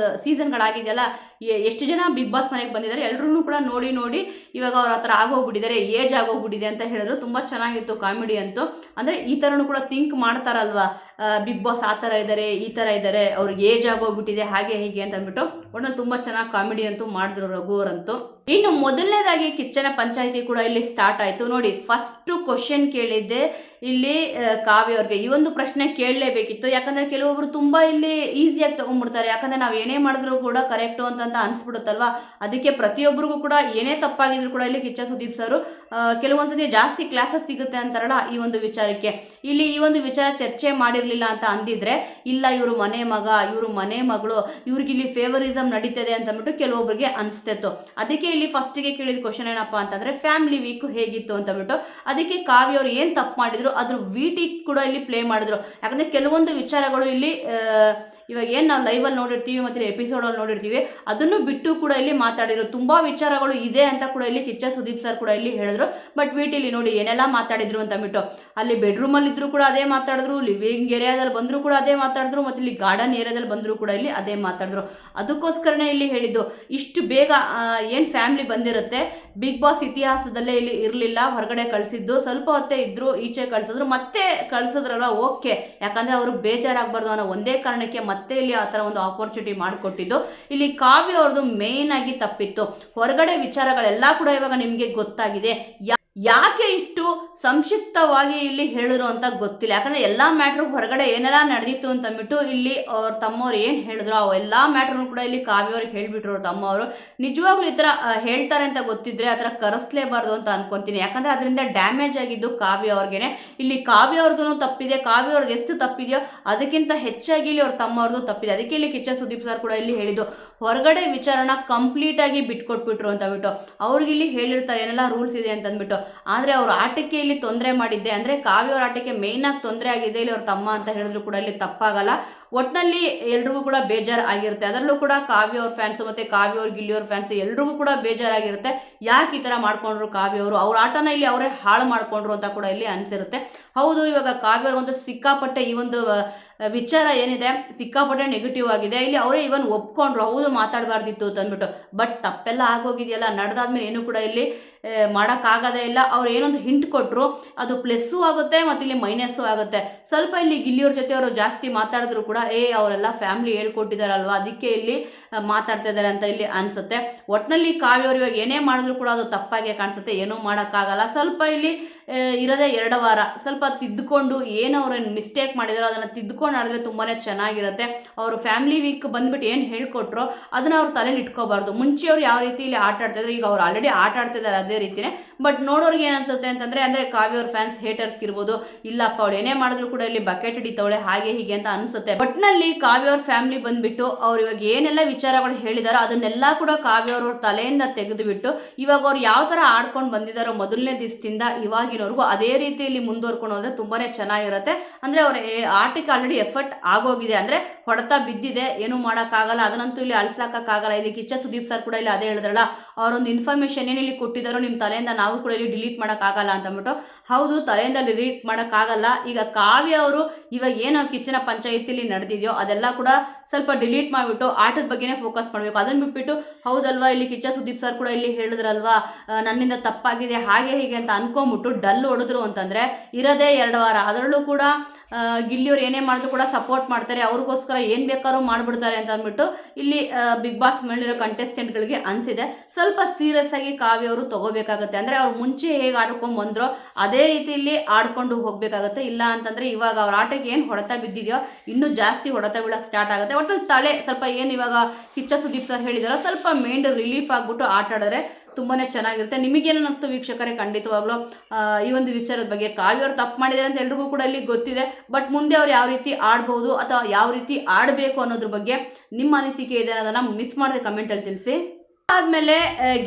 Speaker 1: ಸೀಸನ್ಗಳಾಗಿದೆಯಲ್ಲ, ಎಷ್ಟು ಜನ ಬಿಗ್ ಬಾಸ್ ಮನೆಗೆ ಬಂದಿದ್ದಾರೆ ಎಲ್ಲರೂ ಕೂಡ ನೋಡಿ ಇವಾಗ ಅವ್ರ ಹತ್ರ ಆಗೋಗ್ಬಿಟ್ಟಿದ್ದಾರೆ, ಏಜ್ ಆಗೋಗ್ಬಿಟ್ಟಿದೆ ಅಂತ ಹೇಳಿದ್ರು. ತುಂಬ ಚೆನ್ನಾಗಿತ್ತು ಕಾಮಿಡಿ ಅಂತೂ. ಅಂದರೆ ಈ ಥರನೂ ಕೂಡ ಥಿಂಕ್ ಮಾಡ್ತಾರಲ್ವಾ, ಬಿಗ್ ಬಾಸ್ ಆ ಥರ ಇದ್ದಾರೆ, ಈ ಥರ ಇದ್ದಾರೆ, ಅವ್ರಿಗೆ ಏಜ್ ಆಗೋಗ್ಬಿಟ್ಟಿದೆ ಹಾಗೆ ಹೀಗೆ ಅಂತ ಅಂದ್ಬಿಟ್ಟು ಒಟ್ಟು ತುಂಬ ಚೆನ್ನಾಗಿ ಕಾಮಿಡಿ ಅಂತೂ ಮಾಡಿದ್ರು ರಘು ಅವರಂತೂ. ಇನ್ನು ಮೊದಲನೇದಾಗಿ ಕಿಚ್ಚನ ಪಂಚಾಯಿತಿ ಕೂಡ ಇಲ್ಲಿ ಸ್ಟಾರ್ಟ್ ಆಯಿತು. ನೋಡಿ, ಫಸ್ಟು ಕ್ವಶನ್ ಕೇಳಿದ್ದೆ ಇಲ್ಲಿ ಕಾವ್ಯ ಅವ್ರಿಗೆ. ಈ ಒಂದು ಪ್ರಶ್ನೆ ಕೇಳಲೇಬೇಕಿತ್ತು. ಯಾಕಂದರೆ ಕೆಲವೊಬ್ರು ತುಂಬ ಇಲ್ಲಿ ಈಸಿಯಾಗಿ ತೊಗೊಂಡ್ಬಿಡ್ತಾರೆ. ಯಾಕಂದರೆ ನಾವು ಏನೇ ಮಾಡಿದ್ರು ಕೂಡ ಕರೆಕ್ಟು ಅಂತ ಅನಿಸ್ಬಿಡುತ್ತಲ್ವ. ಅದಕ್ಕೆ ಪ್ರತಿಯೊಬ್ಬರಿಗೂ ಕೂಡ ಏನೇ ತಪ್ಪಾಗಿದ್ರು ಕೂಡ ಇಲ್ಲಿ ಕಿಚ್ಚ ಸುದೀಪ್ ಸರ್ ಕೆಲವೊಂದ್ಸತಿ ಜಾಸ್ತಿ ಕ್ಲಾಸಸ್ ಸಿಗುತ್ತೆ ಅಂತಾರಲ್ಲ ಈ ಒಂದು ವಿಚಾರಕ್ಕೆ. ಇಲ್ಲಿ ಈ ಒಂದು ವಿಚಾರ ಚರ್ಚೆ ಮಾಡಿರಲಿಲ್ಲ ಅಂತ ಅಂದಿದ್ರೆ, ಇಲ್ಲ ಇವರು ಮನೆ ಮಗ, ಇವರು ಮನೆ ಮಗಳು, ಇವ್ರಿಗೆ ಇಲ್ಲಿ ಫೇವರಿಸಮ್ ನಡೀತದೆ ಅಂತ ಅಂದ್ಬಿಟ್ಟು ಕೆಲವೊಬ್ಬರಿಗೆ ಅನಿಸ್ತಿತ್ತು. ಅದಕ್ಕೆ ಇಲ್ಲಿ ಫಸ್ಟಿಗೆ ಕೇಳಿದ ಕ್ವಶನ್ ಏನಪ್ಪ ಅಂತಂದರೆ ಫ್ಯಾಮಿಲಿ ವೀಕು ಹೇಗಿತ್ತು ಅಂತ ಅಂದ್ಬಿಟ್ಟು. ಅದಕ್ಕೆ ಕಾವ್ಯ ಅವರು ಏನು ತಪ್ಪು ಮಾಡಿದ್ರು ಅದ್ರ ವಿಟಿ ಕೂಡ ಇಲ್ಲಿ ಪ್ಲೇ ಮಾಡಿದ್ರು. ಯಾಕಂದರೆ ಕೆಲವೊಂದು ವಿಚಾರಗಳು ಇಲ್ಲಿ ಇವಾಗ ಏನು ನಾವು ಲೈವಲ್ಲಿ ನೋಡಿರ್ತೀವಿ ಮತ್ತು ಎಪಿಸೋಡಲ್ಲಿ ನೋಡಿರ್ತೀವಿ, ಅದನ್ನು ಬಿಟ್ಟು ಕೂಡ ಇಲ್ಲಿ ಮಾತಾಡಿದ್ರು. ತುಂಬ ವಿಚಾರಗಳು ಇದೆ ಅಂತ ಕೂಡ ಇಲ್ಲಿ ಕಿಚ್ಚ ಸುದೀಪ್ ಸರ್ ಕೂಡ ಇಲ್ಲಿ ಹೇಳಿದ್ರು. ಬಟ್ ವಿಟಿಲಿ ನೋಡಿ ಏನೆಲ್ಲ ಮಾತಾಡಿದ್ರು ಅಂತ ಅಂದ್ಬಿಟ್ಟು, ಅಲ್ಲಿ ಬೆಡ್ರೂಮಲ್ಲಿದ್ದರೂ ಕೂಡ ಅದೇ ಮಾತಾಡಿದ್ರು, ಲಿವಿಂಗ್ ಏರಿಯಾದಲ್ಲಿ ಬಂದರೂ ಕೂಡ ಅದೇ ಮಾತಾಡಿದ್ರು, ಮತ್ತು ಇಲ್ಲಿ ಗಾರ್ಡನ್ ಏರಿಯಾದಲ್ಲಿ ಬಂದರೂ ಕೂಡ ಇಲ್ಲಿ ಅದೇ ಮಾತಾಡಿದ್ರು. ಅದಕ್ಕೋಸ್ಕರನೇ ಇಲ್ಲಿ ಹೇಳಿದ್ದು, ಇಷ್ಟು ಬೇಗ ಏನು ಫ್ಯಾಮಿಲಿ ಬಂದಿರುತ್ತೆ, ಬಿಗ್ ಬಾಸ್ ಇತಿಹಾಸದಲ್ಲೇ ಇಲ್ಲಿ ಇರಲಿಲ್ಲ, ಹೊರಗಡೆ ಕಳಿಸಿದ್ದು ಸ್ವಲ್ಪ ಹೊತ್ತೇ ಇದ್ದರು, ಈಚೆ ಕಳಿಸಿದ್ರು, ಮತ್ತೆ ಕಳಿಸಿದ್ರಲ್ಲ ಓಕೆ. ಯಾಕಂದರೆ ಅವ್ರಿಗೆ ಬೇಜಾರಾಗಬಾರ್ದು ಅನ್ನೋ ಒಂದೇ ಕಾರಣಕ್ಕೆ ಮತ್ತೆ ಇಲ್ಲಿ ಆ ಥರ ಒಂದು ಆಪರ್ಚುನಿಟಿ ಮಾಡಿಕೊಟ್ಟಿದ್ದು. ಇಲ್ಲಿ ಕಾವ್ಯ ಅವ್ರದ್ದು ಮೇನ್ ಆಗಿ ತಪ್ಪಿತ್ತು. ಹೊರಗಡೆ ವಿಚಾರಗಳೆಲ್ಲ ಕೂಡ ಇವಾಗ ನಿಮಗೆ ಗೊತ್ತಾಗಿದೆ. ಯಾಕೆ ಇಷ್ಟು ಸಂಕ್ಷಿಪ್ತವಾಗಿ ಇಲ್ಲಿ ಹೇಳಿದ್ರು ಅಂತ ಗೊತ್ತಿಲ್ಲ. ಯಾಕಂದರೆ ಎಲ್ಲ ಮ್ಯಾಟ್ರು ಹೊರಗಡೆ ಏನೆಲ್ಲ ನಡೆದಿತ್ತು ಅಂತ ಅಂದ್ಬಿಟ್ಟು ಇಲ್ಲಿ ಅವ್ರ ತಮ್ಮವ್ರು ಏನು ಹೇಳಿದ್ರು ಅವು ಎಲ್ಲ ಮ್ಯಾಟ್ರೂ ಕೂಡ ಇಲ್ಲಿ ಕಾವ್ಯವ್ರಿಗೆ ಹೇಳಿಬಿಟ್ರು. ಅವ್ರ ತಮ್ಮವರು ನಿಜವಾಗ್ಲೂ ಈ ಥರ ಹೇಳ್ತಾರೆ ಅಂತ ಗೊತ್ತಿದ್ರೆ ಆ ಥರ ಕರೆಸಲೇಬಾರ್ದು ಅಂತ ಅನ್ಕೊತೀನಿ. ಯಾಕಂದರೆ ಅದರಿಂದ ಡ್ಯಾಮೇಜ್ ಆಗಿದ್ದು ಕಾವ್ಯ ಅವ್ರಿಗೇನೆ. ಇಲ್ಲಿ ಕಾವ್ಯ ಅವ್ರದ್ದು ತಪ್ಪಿದೆ, ಕಾವ್ಯ ಅವ್ರಿಗೆ ಎಷ್ಟು ತಪ್ಪಿದೆಯೋ ಅದಕ್ಕಿಂತ ಹೆಚ್ಚಾಗಿ ಇಲ್ಲಿ ಅವ್ರ ತಮ್ಮವ್ರದ್ದು ತಪ್ಪಿದೆ. ಅದಕ್ಕೆ ಇಲ್ಲಿ ಕಿಚ್ಚ ಸುದೀಪ್ ಸರ್ ಕೂಡ ಇಲ್ಲಿ ಹೇಳಿದ್ದು, ಹೊರಗಡೆ ವಿಚಾರನ ಕಂಪ್ಲೀಟಾಗಿ ಬಿಟ್ಕೊಟ್ಬಿಟ್ರು ಅಂತ ಅಂದ್ಬಿಟ್ಟು. ಅವ್ರಿಗೆ ಇಲ್ಲಿ ಹೇಳಿರ್ತಾರೆ ಏನೆಲ್ಲ ರೂಲ್ಸ್ ಇದೆ ಅಂತ ಅಂದ್ಬಿಟ್ಟು. ಆದರೆ ಅವ್ರ ಆಟಕ್ಕೆ ಇಲ್ಲಿ ತೊಂದರೆ ಮಾಡಿದ್ದೆ, ಅಂದರೆ ಕಾವ್ಯ ಅವ್ರ ಆಟಕ್ಕೆ ಮೇಯ್ನಾಗಿ ತೊಂದರೆ ಆಗಿದೆ ಇಲ್ಲಿ ಅವ್ರ ತಮ್ಮ ಅಂತ ಹೇಳಿದ್ರು ಕೂಡ ಇಲ್ಲಿ ತಪ್ಪಾಗಲ್ಲ. ಒಟ್ಟಿನಲ್ಲಿ ಎಲ್ರಿಗೂ ಕೂಡ ಬೇಜಾರು ಆಗಿರುತ್ತೆ. ಅದರಲ್ಲೂ ಕೂಡ ಕಾವ್ಯ ಅವ್ರ ಫ್ಯಾನ್ಸ್ ಮತ್ತು ಕಾವ್ಯ ಅವ್ರ ಗಿಲ್ಲಿ ಅವ್ರ ಫ್ಯಾನ್ಸ್ ಎಲ್ರಿಗೂ ಕೂಡ ಬೇಜಾರಾಗಿರುತ್ತೆ. ಯಾಕೆ ಈ ಥರ ಮಾಡ್ಕೊಂಡ್ರು ಕಾವ್ಯ ಅವರು, ಅವ್ರ ಆಟನ ಇಲ್ಲಿ ಅವರೇ ಹಾಳು ಮಾಡ್ಕೊಂಡ್ರು ಅಂತ ಕೂಡ ಇಲ್ಲಿ ಅನಿಸಿರುತ್ತೆ. ಹೌದು, ಇವಾಗ ಕಾವ್ಯ ಅವ್ರಿಗಂತೂ ಸಿಕ್ಕಾಪಟ್ಟೆ ಈ ಒಂದು ವಿಚಾರ ಏನಿದೆ ಸಿಕ್ಕಾಪಟ್ಟೆ ನೆಗೆಟಿವ್ ಆಗಿದೆ. ಇಲ್ಲಿ ಅವರೇ ಇವನ್ ಒಪ್ಕೊಂಡ್ರು, ಹೌದು ಮಾತಾಡಬಾರ್ದಿತ್ತು ಅಂತಂದ್ಬಿಟ್ಟು. ಬಟ್ ತಪ್ಪೆಲ್ಲ ಆಗೋಗಿದೆಯಲ್ಲ, ನಡೆದಾದ್ಮೇಲೆ ಏನು ಕೂಡ ಇಲ್ಲಿ ಮಾಡೋಕ್ಕಾಗೋದೇ ಇಲ್ಲ. ಅವ್ರು ಏನೊಂದು ಹಿಂಟ್ ಕೊಟ್ಟರು, ಅದು ಪ್ಲಸ್ಸು ಆಗುತ್ತೆ ಮತ್ತು ಇಲ್ಲಿ ಮೈನಸ್ಸು ಆಗುತ್ತೆ. ಸ್ವಲ್ಪ ಇಲ್ಲಿ ಗಿಲ್ಲಿಯವ್ರ ಜೊತೆ ಅವರು ಜಾಸ್ತಿ ಮಾತಾಡಿದ್ರು ಕೂಡ ಅವರೆಲ್ಲ ಫ್ಯಾಮಿಲಿ ಹೇಳ್ಕೊಟ್ಟಿದ್ದಾರಲ್ವ, ಅದಕ್ಕೆ ಇಲ್ಲಿ ಮಾತಾಡ್ತಾ ಇದ್ದಾರೆ ಅಂತ ಇಲ್ಲಿ ಅನಿಸುತ್ತೆ. ಒಟ್ಟಿನಲ್ಲಿ ಕಾವ್ಯವ್ರು ಇವಾಗ ಏನೇ ಮಾಡಿದ್ರು ಕೂಡ ಅದು ತಪ್ಪಾಗೆ ಕಾಣಿಸುತ್ತೆ, ಏನೂ ಮಾಡೋಕ್ಕಾಗಲ್ಲ. ಸ್ವಲ್ಪ ಇಲ್ಲಿ ಇರೋದೇ 2 ವಾರ, ಸ್ವಲ್ಪ ತಿದ್ದುಕೊಂಡು ಏನು ಅವ್ರು ಮಿಸ್ಟೇಕ್ ಮಾಡಿದಾರೋ ಅದನ್ನು ತಿದ್ದುಕೊಂಡು ಆಡಿದ್ರೆ ತುಂಬಾ ಚೆನ್ನಾಗಿರುತ್ತೆ. ಅವರು ಫ್ಯಾಮಿಲಿ ವೀಕ್ ಬಂದ್ಬಿಟ್ಟು ಏನು ಹೇಳ್ಕೊಟ್ರೋ ಅದನ್ನು ಅವ್ರು ತಲೆಯಲ್ಲಿ ಇಟ್ಕೋಬಾರ್ದು. ಮುಂಚೆ ಅವ್ರು ಯಾವ ರೀತಿ ಇಲ್ಲಿ ಆಟ ಆಡ್ತಿದ್ರು, ಈಗ ಅವ್ರು ಆಲ್ರೆಡಿ ಆಟ ಆಡ್ತಿದ್ದಾರೆ ಅದೇ ರೀತಿಯೇ. ಬಟ್ ನೋಡೋರಿಗೆ ಏನು ಅನ್ಸುತ್ತೆ ಅಂತಂದರೆ, ಅಂದರೆ ಕಾವ್ಯ ಅವ್ರ ಫ್ಯಾನ್ಸ್ ಹೇಟರ್ಸ್ಗೆ ಇರ್ಬೋದು, ಇಲ್ಲಪ್ಪ ಅವಳು ಏನೇ ಮಾಡಿದ್ರು ಕೂಡ ಇಲ್ಲಿ ಬಕೆಟ್ ಹಿಡಿತವಳೆ ಹಾಗೆ ಹೀಗೆ ಅಂತ ಅನಿಸುತ್ತೆ. ಒಟ್ಟಿನಲ್ಲಿ ಕಾವ್ಯ ಅವ್ರ ಫ್ಯಾಮಿಲಿ ಬಂದ್ಬಿಟ್ಟು ಅವ್ರು ಇವಾಗ ಏನೆಲ್ಲ ವಿಚಾರಗಳು ಹೇಳಿದಾರೋ ಅದನ್ನೆಲ್ಲ ಕೂಡ ಕಾವ್ಯ ಅವ್ರ ತಲೆಯಿಂದ ತೆಗೆದುಬಿಟ್ಟು ಇವಾಗ ಅವ್ರು ಯಾವ ಥರ ಆಡ್ಕೊಂಡು ಬಂದಿದ್ದಾರೋ ಮೊದಲನೇ ದಿವಸದಿಂದ ಇವಾಗಿನವರೆಗೂ ಅದೇ ರೀತಿಯಲ್ಲಿ ಮುಂದುವರ್ಕೊಂಡು ಹೋದ್ರೆ ತುಂಬಾ ಚೆನ್ನಾಗಿರುತ್ತೆ. ಅಂದರೆ ಅವ್ರ ಆಟಕ್ಕೆ ಆಲ್ರೆಡಿ ಎಫರ್ಟ್ ಆಗೋಗಿದೆ, ಅಂದರೆ ಹೊಡೆತ ಬಿದ್ದಿದೆ, ಏನೂ ಮಾಡೋಕ್ಕಾಗಲ್ಲ, ಅದನ್ನಂತೂ ಇಲ್ಲಿ ಅಳ್ಸಾಕೋಕ್ಕಾಗಲ್ಲ. ಇಲ್ಲಿ ಕಿಚ್ಚ ಸುದೀಪ್ ಸರ್ ಕೂಡ ಇಲ್ಲಿ ಅದೇ ಹೇಳಿದ್ರಲ್ಲ, ಅವರೊಂದು ಇನ್ಫಾರ್ಮೇಷನ್ ಏನು ಇಲ್ಲಿ ಕೊಟ್ಟಿದ್ದಾರೋ ನಿಮ್ಮ ತಲೆಯಿಂದ ನಾವು ಕೂಡ ಇಲ್ಲಿ ಡಿಲೀಟ್ ಮಾಡೋಕ್ಕಾಗಲ್ಲ ಅಂತಂದ್ಬಿಟ್ಟು. ಹೌದು, ತಲೆಯಿಂದ ಡಿಲೀಟ್ ಮಾಡೋಕ್ಕಾಗಲ್ಲ. ಈಗ ಕಾವ್ಯ ಅವರು ಇವಾಗ ಏನೋ ಕಿಚ್ಚನ ಪಂಚಾಯಿತಿಲಿ ನಡೆದಿದೆಯೋ ಅದೆಲ್ಲ ಕೂಡ ಸ್ವಲ್ಪ ಡಿಲೀಟ್ ಮಾಡಿಬಿಟ್ಟು ಆಟದ ಬಗ್ಗೆನೇ ಫೋಕಸ್ ಮಾಡಬೇಕು. ಅದನ್ನು ಬಿಟ್ಬಿಟ್ಟು ಹೌದಲ್ವಾ ಇಲ್ಲಿ ಕಿಚ್ಚ ಸುದೀಪ್ ಸರ್ ಕೂಡ ಇಲ್ಲಿ ಹೇಳಿದ್ರಲ್ವಾ ನನ್ನಿಂದ ತಪ್ಪಾಗಿದೆ ಹಾಗೆ ಹೀಗೆ ಅಂತ ಅನ್ಕೊಂಬಿಟ್ಟು ಡಲ್ ಹೊಡೆದ್ರು ಅಂತಂದರೆ ಇರೋದೇ 2 ವಾರ. ಅದರಲ್ಲೂ ಕೂಡ ಗಿಲ್ಲಿಯವ್ರು ಏನೇ ಮಾಡಿದ್ರು ಕೂಡ ಸಪೋರ್ಟ್ ಮಾಡ್ತಾರೆ, ಅವ್ರಿಗೋಸ್ಕರ ಏನು ಬೇಕಾದ್ರೂ ಮಾಡಿಬಿಡ್ತಾರೆ ಅಂತ ಅಂದ್ಬಿಟ್ಟು ಇಲ್ಲಿ ಬಿಗ್ ಬಾಸ್ ಮೇಲಿರೋ ಕಂಟೆಸ್ಟೆಂಟ್ಗಳಿಗೆ ಅನಿಸಿದೆ. ಸ್ವಲ್ಪ ಸೀರಿಯಸ್ ಆಗಿ ಕಾವ್ಯ ಅವರು ತೊಗೋಬೇಕಾಗತ್ತೆ. ಅಂದರೆ ಅವ್ರು ಮುಂಚೆ ಹೇಗೆ ಆಡ್ಕೊಂಡು ಬಂದ್ರೋ ಅದೇ ರೀತಿಯಲ್ಲಿ ಆಡ್ಕೊಂಡು ಹೋಗಬೇಕಾಗತ್ತೆ. ಇಲ್ಲ ಅಂತಂದರೆ ಇವಾಗ ಅವ್ರ ಆಟಕ್ಕೆ ಏನು ಹೊಡೆತ ಬಿದ್ದಿದೆಯೋ ಇನ್ನೂ ಜಾಸ್ತಿ ಹೊಡೆತ ಬೀಳಕ್ಕೆ ಸ್ಟಾರ್ಟ್ ಆಗುತ್ತೆ. ಒಟ್ಟು ತಲೆ ಸ್ವಲ್ಪ ಏನು ಇವಾಗ ಕಿಚ್ಚ ಸುದೀಪ್ ಸರ್ ಹೇಳಿದಾರೋ ಸ್ವಲ್ಪ ಮೈಂಡ್ ರಿಲೀಫ್ ಆಗಿಬಿಟ್ಟು ಆಟ ಆಡಿದ್ರೆ ತುಂಬಾ ಚೆನ್ನಾಗಿರುತ್ತೆ. ನಿಮಗೇನು ಅನ್ನಿಸ್ತು ವೀಕ್ಷಕರೇ? ಖಂಡಿತವಾಗ್ಲೂ ಈ ಒಂದು ವಿಚಾರದ ಬಗ್ಗೆ ಕಾವ್ಯ ಅವರು ತಪ್ಪು ಮಾಡಿದ್ದಾರೆ ಅಂತ ಎಲ್ರಿಗೂ ಕೂಡ ಇಲ್ಲಿ ಗೊತ್ತಿದೆ. ಬಟ್ ಮುಂದೆ ಅವ್ರು ಯಾವ ರೀತಿ ಆಡ್ಬೋದು ಅಥವಾ ಯಾವ ರೀತಿ ಆಡಬೇಕು ಅನ್ನೋದ್ರ ಬಗ್ಗೆ ನಿಮ್ಮ ಅನಿಸಿಕೆ ಇದೆ ಅನ್ನೋದನ್ನು ಮಿಸ್ ಮಾಡದೆ ಕಮೆಂಟಲ್ಲಿ ತಿಳಿಸಿ. ಆದಮೇಲೆ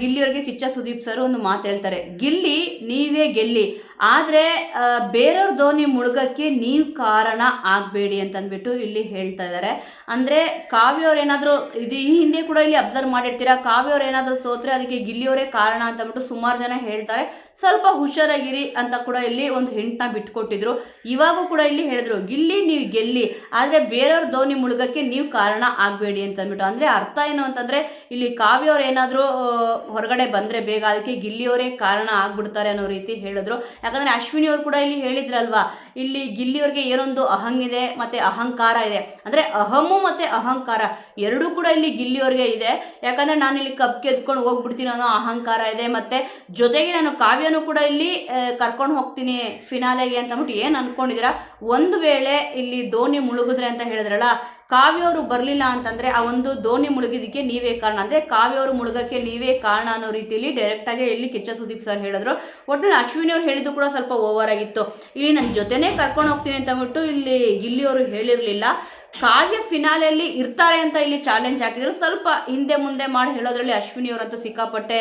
Speaker 1: ಗಿಲ್ಲಿಯವ್ರಿಗೆ ಕಿಚ್ಚ ಸುದೀಪ್ ಸರ್ ಒಂದು ಮಾತು ಹೇಳ್ತಾರೆ, ಗಿಲ್ಲಿ ನೀವೇ ಗೆಲ್ಲಿ, ಆದರೆ ಬೇರೆಯವ್ರ ಧೋನಿ ಮುಳುಗಕ್ಕೆ ನೀವು ಕಾರಣ ಆಗಬೇಡಿ ಅಂತಂದ್ಬಿಟ್ಟು ಇಲ್ಲಿ ಹೇಳ್ತಾ ಇದ್ದಾರೆ. ಅಂದರೆ ಕಾವ್ಯವ್ರು ಏನಾದರೂ ಈ ಹಿಂದೆ ಕೂಡ ಇಲ್ಲಿ ಅಬ್ಸರ್ವ್ ಮಾಡಿರ್ತೀರಾ, ಕಾವ್ಯವ್ರು ಏನಾದರೂ ಸೋತ್ರೆ ಅದಕ್ಕೆ ಗಿಲ್ಲಿಯವರೇ ಕಾರಣ ಅಂತಂದ್ಬಿಟ್ಟು ಸುಮಾರು ಜನ ಹೇಳ್ತಾರೆ. ಸ್ವಲ್ಪ ಹುಷಾರಾಗಿರಿ ಅಂತ ಕೂಡ ಇಲ್ಲಿ ಒಂದು ಹಿಂಟ್ನ ಬಿಟ್ಕೊಟ್ಟಿದ್ರು. ಇವಾಗೂ ಕೂಡ ಇಲ್ಲಿ ಹೇಳಿದ್ರು, ಗಿಲ್ಲಿ ನೀವು ಗೆಲ್ಲಿ, ಆದರೆ ಬೇರೆಯವ್ರ ಧೋನಿ ಮುಳುಗಕ್ಕೆ ನೀವು ಕಾರಣ ಆಗಬೇಡಿ ಅಂತಂದ್ಬಿಟ್ಟು. ಅಂದರೆ ಅರ್ಥ ಏನು ಅಂತಂದರೆ ಇಲ್ಲಿ ಕಾವ್ಯವ್ರು ಏನಾದರೂ ಹೊರಗಡೆ ಬಂದರೆ ಬೇಗ ಅದಕ್ಕೆ ಗಿಲ್ಲಿಯವರೇ ಕಾರಣ ಆಗ್ಬಿಡ್ತಾರೆ ಅನ್ನೋ ರೀತಿ ಹೇಳಿದ್ರು. ಯಾಕಂದರೆ ಅಶ್ವಿನಿ ಅವರು ಕೂಡ ಇಲ್ಲಿ ಹೇಳಿದ್ರಲ್ವಾ, ಇಲ್ಲಿ ಗಿಲ್ಲಿಯವ್ರಿಗೆ ಏನೊಂದು ಅಹಂಗಿದೆ ಮತ್ತು ಅಹಂಕಾರ ಇದೆ. ಅಂದರೆ ಅಹಮು ಮತ್ತು ಅಹಂಕಾರ ಎರಡೂ ಕೂಡ ಇಲ್ಲಿ ಗಿಲ್ಲಿಯವ್ರಿಗೆ ಇದೆ. ಯಾಕಂದರೆ ನಾನು ಇಲ್ಲಿ ಕಪ್ ಗೆದ್ಕೊಂಡು ಹೋಗ್ಬಿಡ್ತೀನಿ ಅನ್ನೋ ಅಹಂಕಾರ ಇದೆ, ಮತ್ತು ಜೊತೆಗೆ ನಾನು ಕಾವ್ಯನೂ ಕೂಡ ಇಲ್ಲಿ ಕರ್ಕೊಂಡು ಹೋಗ್ತೀನಿ ಫಿನಾಲೆಗೆ ಅಂತಂದ್ಬಿಟ್ಟು ಏನು ಅಂದ್ಕೊಂಡಿದ್ದೀರಾ. ಒಂದು ವೇಳೆ ಇಲ್ಲಿ ಧೋನಿ ಮುಳುಗಿದ್ರೆ ಅಂತ ಹೇಳಿದ್ರಲ್ಲ, ಕಾವ್ಯವರು ಬರಲಿಲ್ಲ ಅಂತಂದರೆ ಆ ಒಂದು ಧೋನಿ ಮುಳುಗಿದಕ್ಕೆ ನೀವೇ ಕಾರಣ, ಅಂದರೆ ಕಾವ್ಯವರು ಮುಳುಗಕ್ಕೆ ನೀವೇ ಕಾರಣ ಅನ್ನೋ ರೀತಿಯಲ್ಲಿ ಡೈರೆಕ್ಟಾಗಿ ಇಲ್ಲಿ ಕಿಚ್ಚ ಸುದೀಪ್ ಸರ್ ಹೇಳಿದ್ರು. ಒಟ್ಟಿನಲ್ಲಿ ಅಶ್ವಿನಿ ಅವ್ರು ಹೇಳಿದ್ದು ಕೂಡ ಸ್ವಲ್ಪ ಓವರ್ ಆಗಿತ್ತು. ಇಲ್ಲಿ ನನ್ನ ಜೊತೆನೇ ಕರ್ಕೊಂಡು ಹೋಗ್ತೀನಿ ಅಂತಂದ್ಬಿಟ್ಟು ಇಲ್ಲಿ ಗಿಲ್ಲಿಯವರು ಹೇಳಿರಲಿಲ್ಲ. ಕಾವ್ಯ ಫಿನಾಲೆಯಲ್ಲಿ ಇರ್ತಾರೆ ಅಂತ ಇಲ್ಲಿ ಚಾಲೆಂಜ್ ಹಾಕಿದ್ರು. ಸ್ವಲ್ಪ ಹಿಂದೆ ಮುಂದೆ ಮಾಡಿ ಹೇಳೋದ್ರಲ್ಲಿ ಅಶ್ವಿನಿ ಅವರಂತೂ ಸಿಕ್ಕಾಪಟ್ಟೆ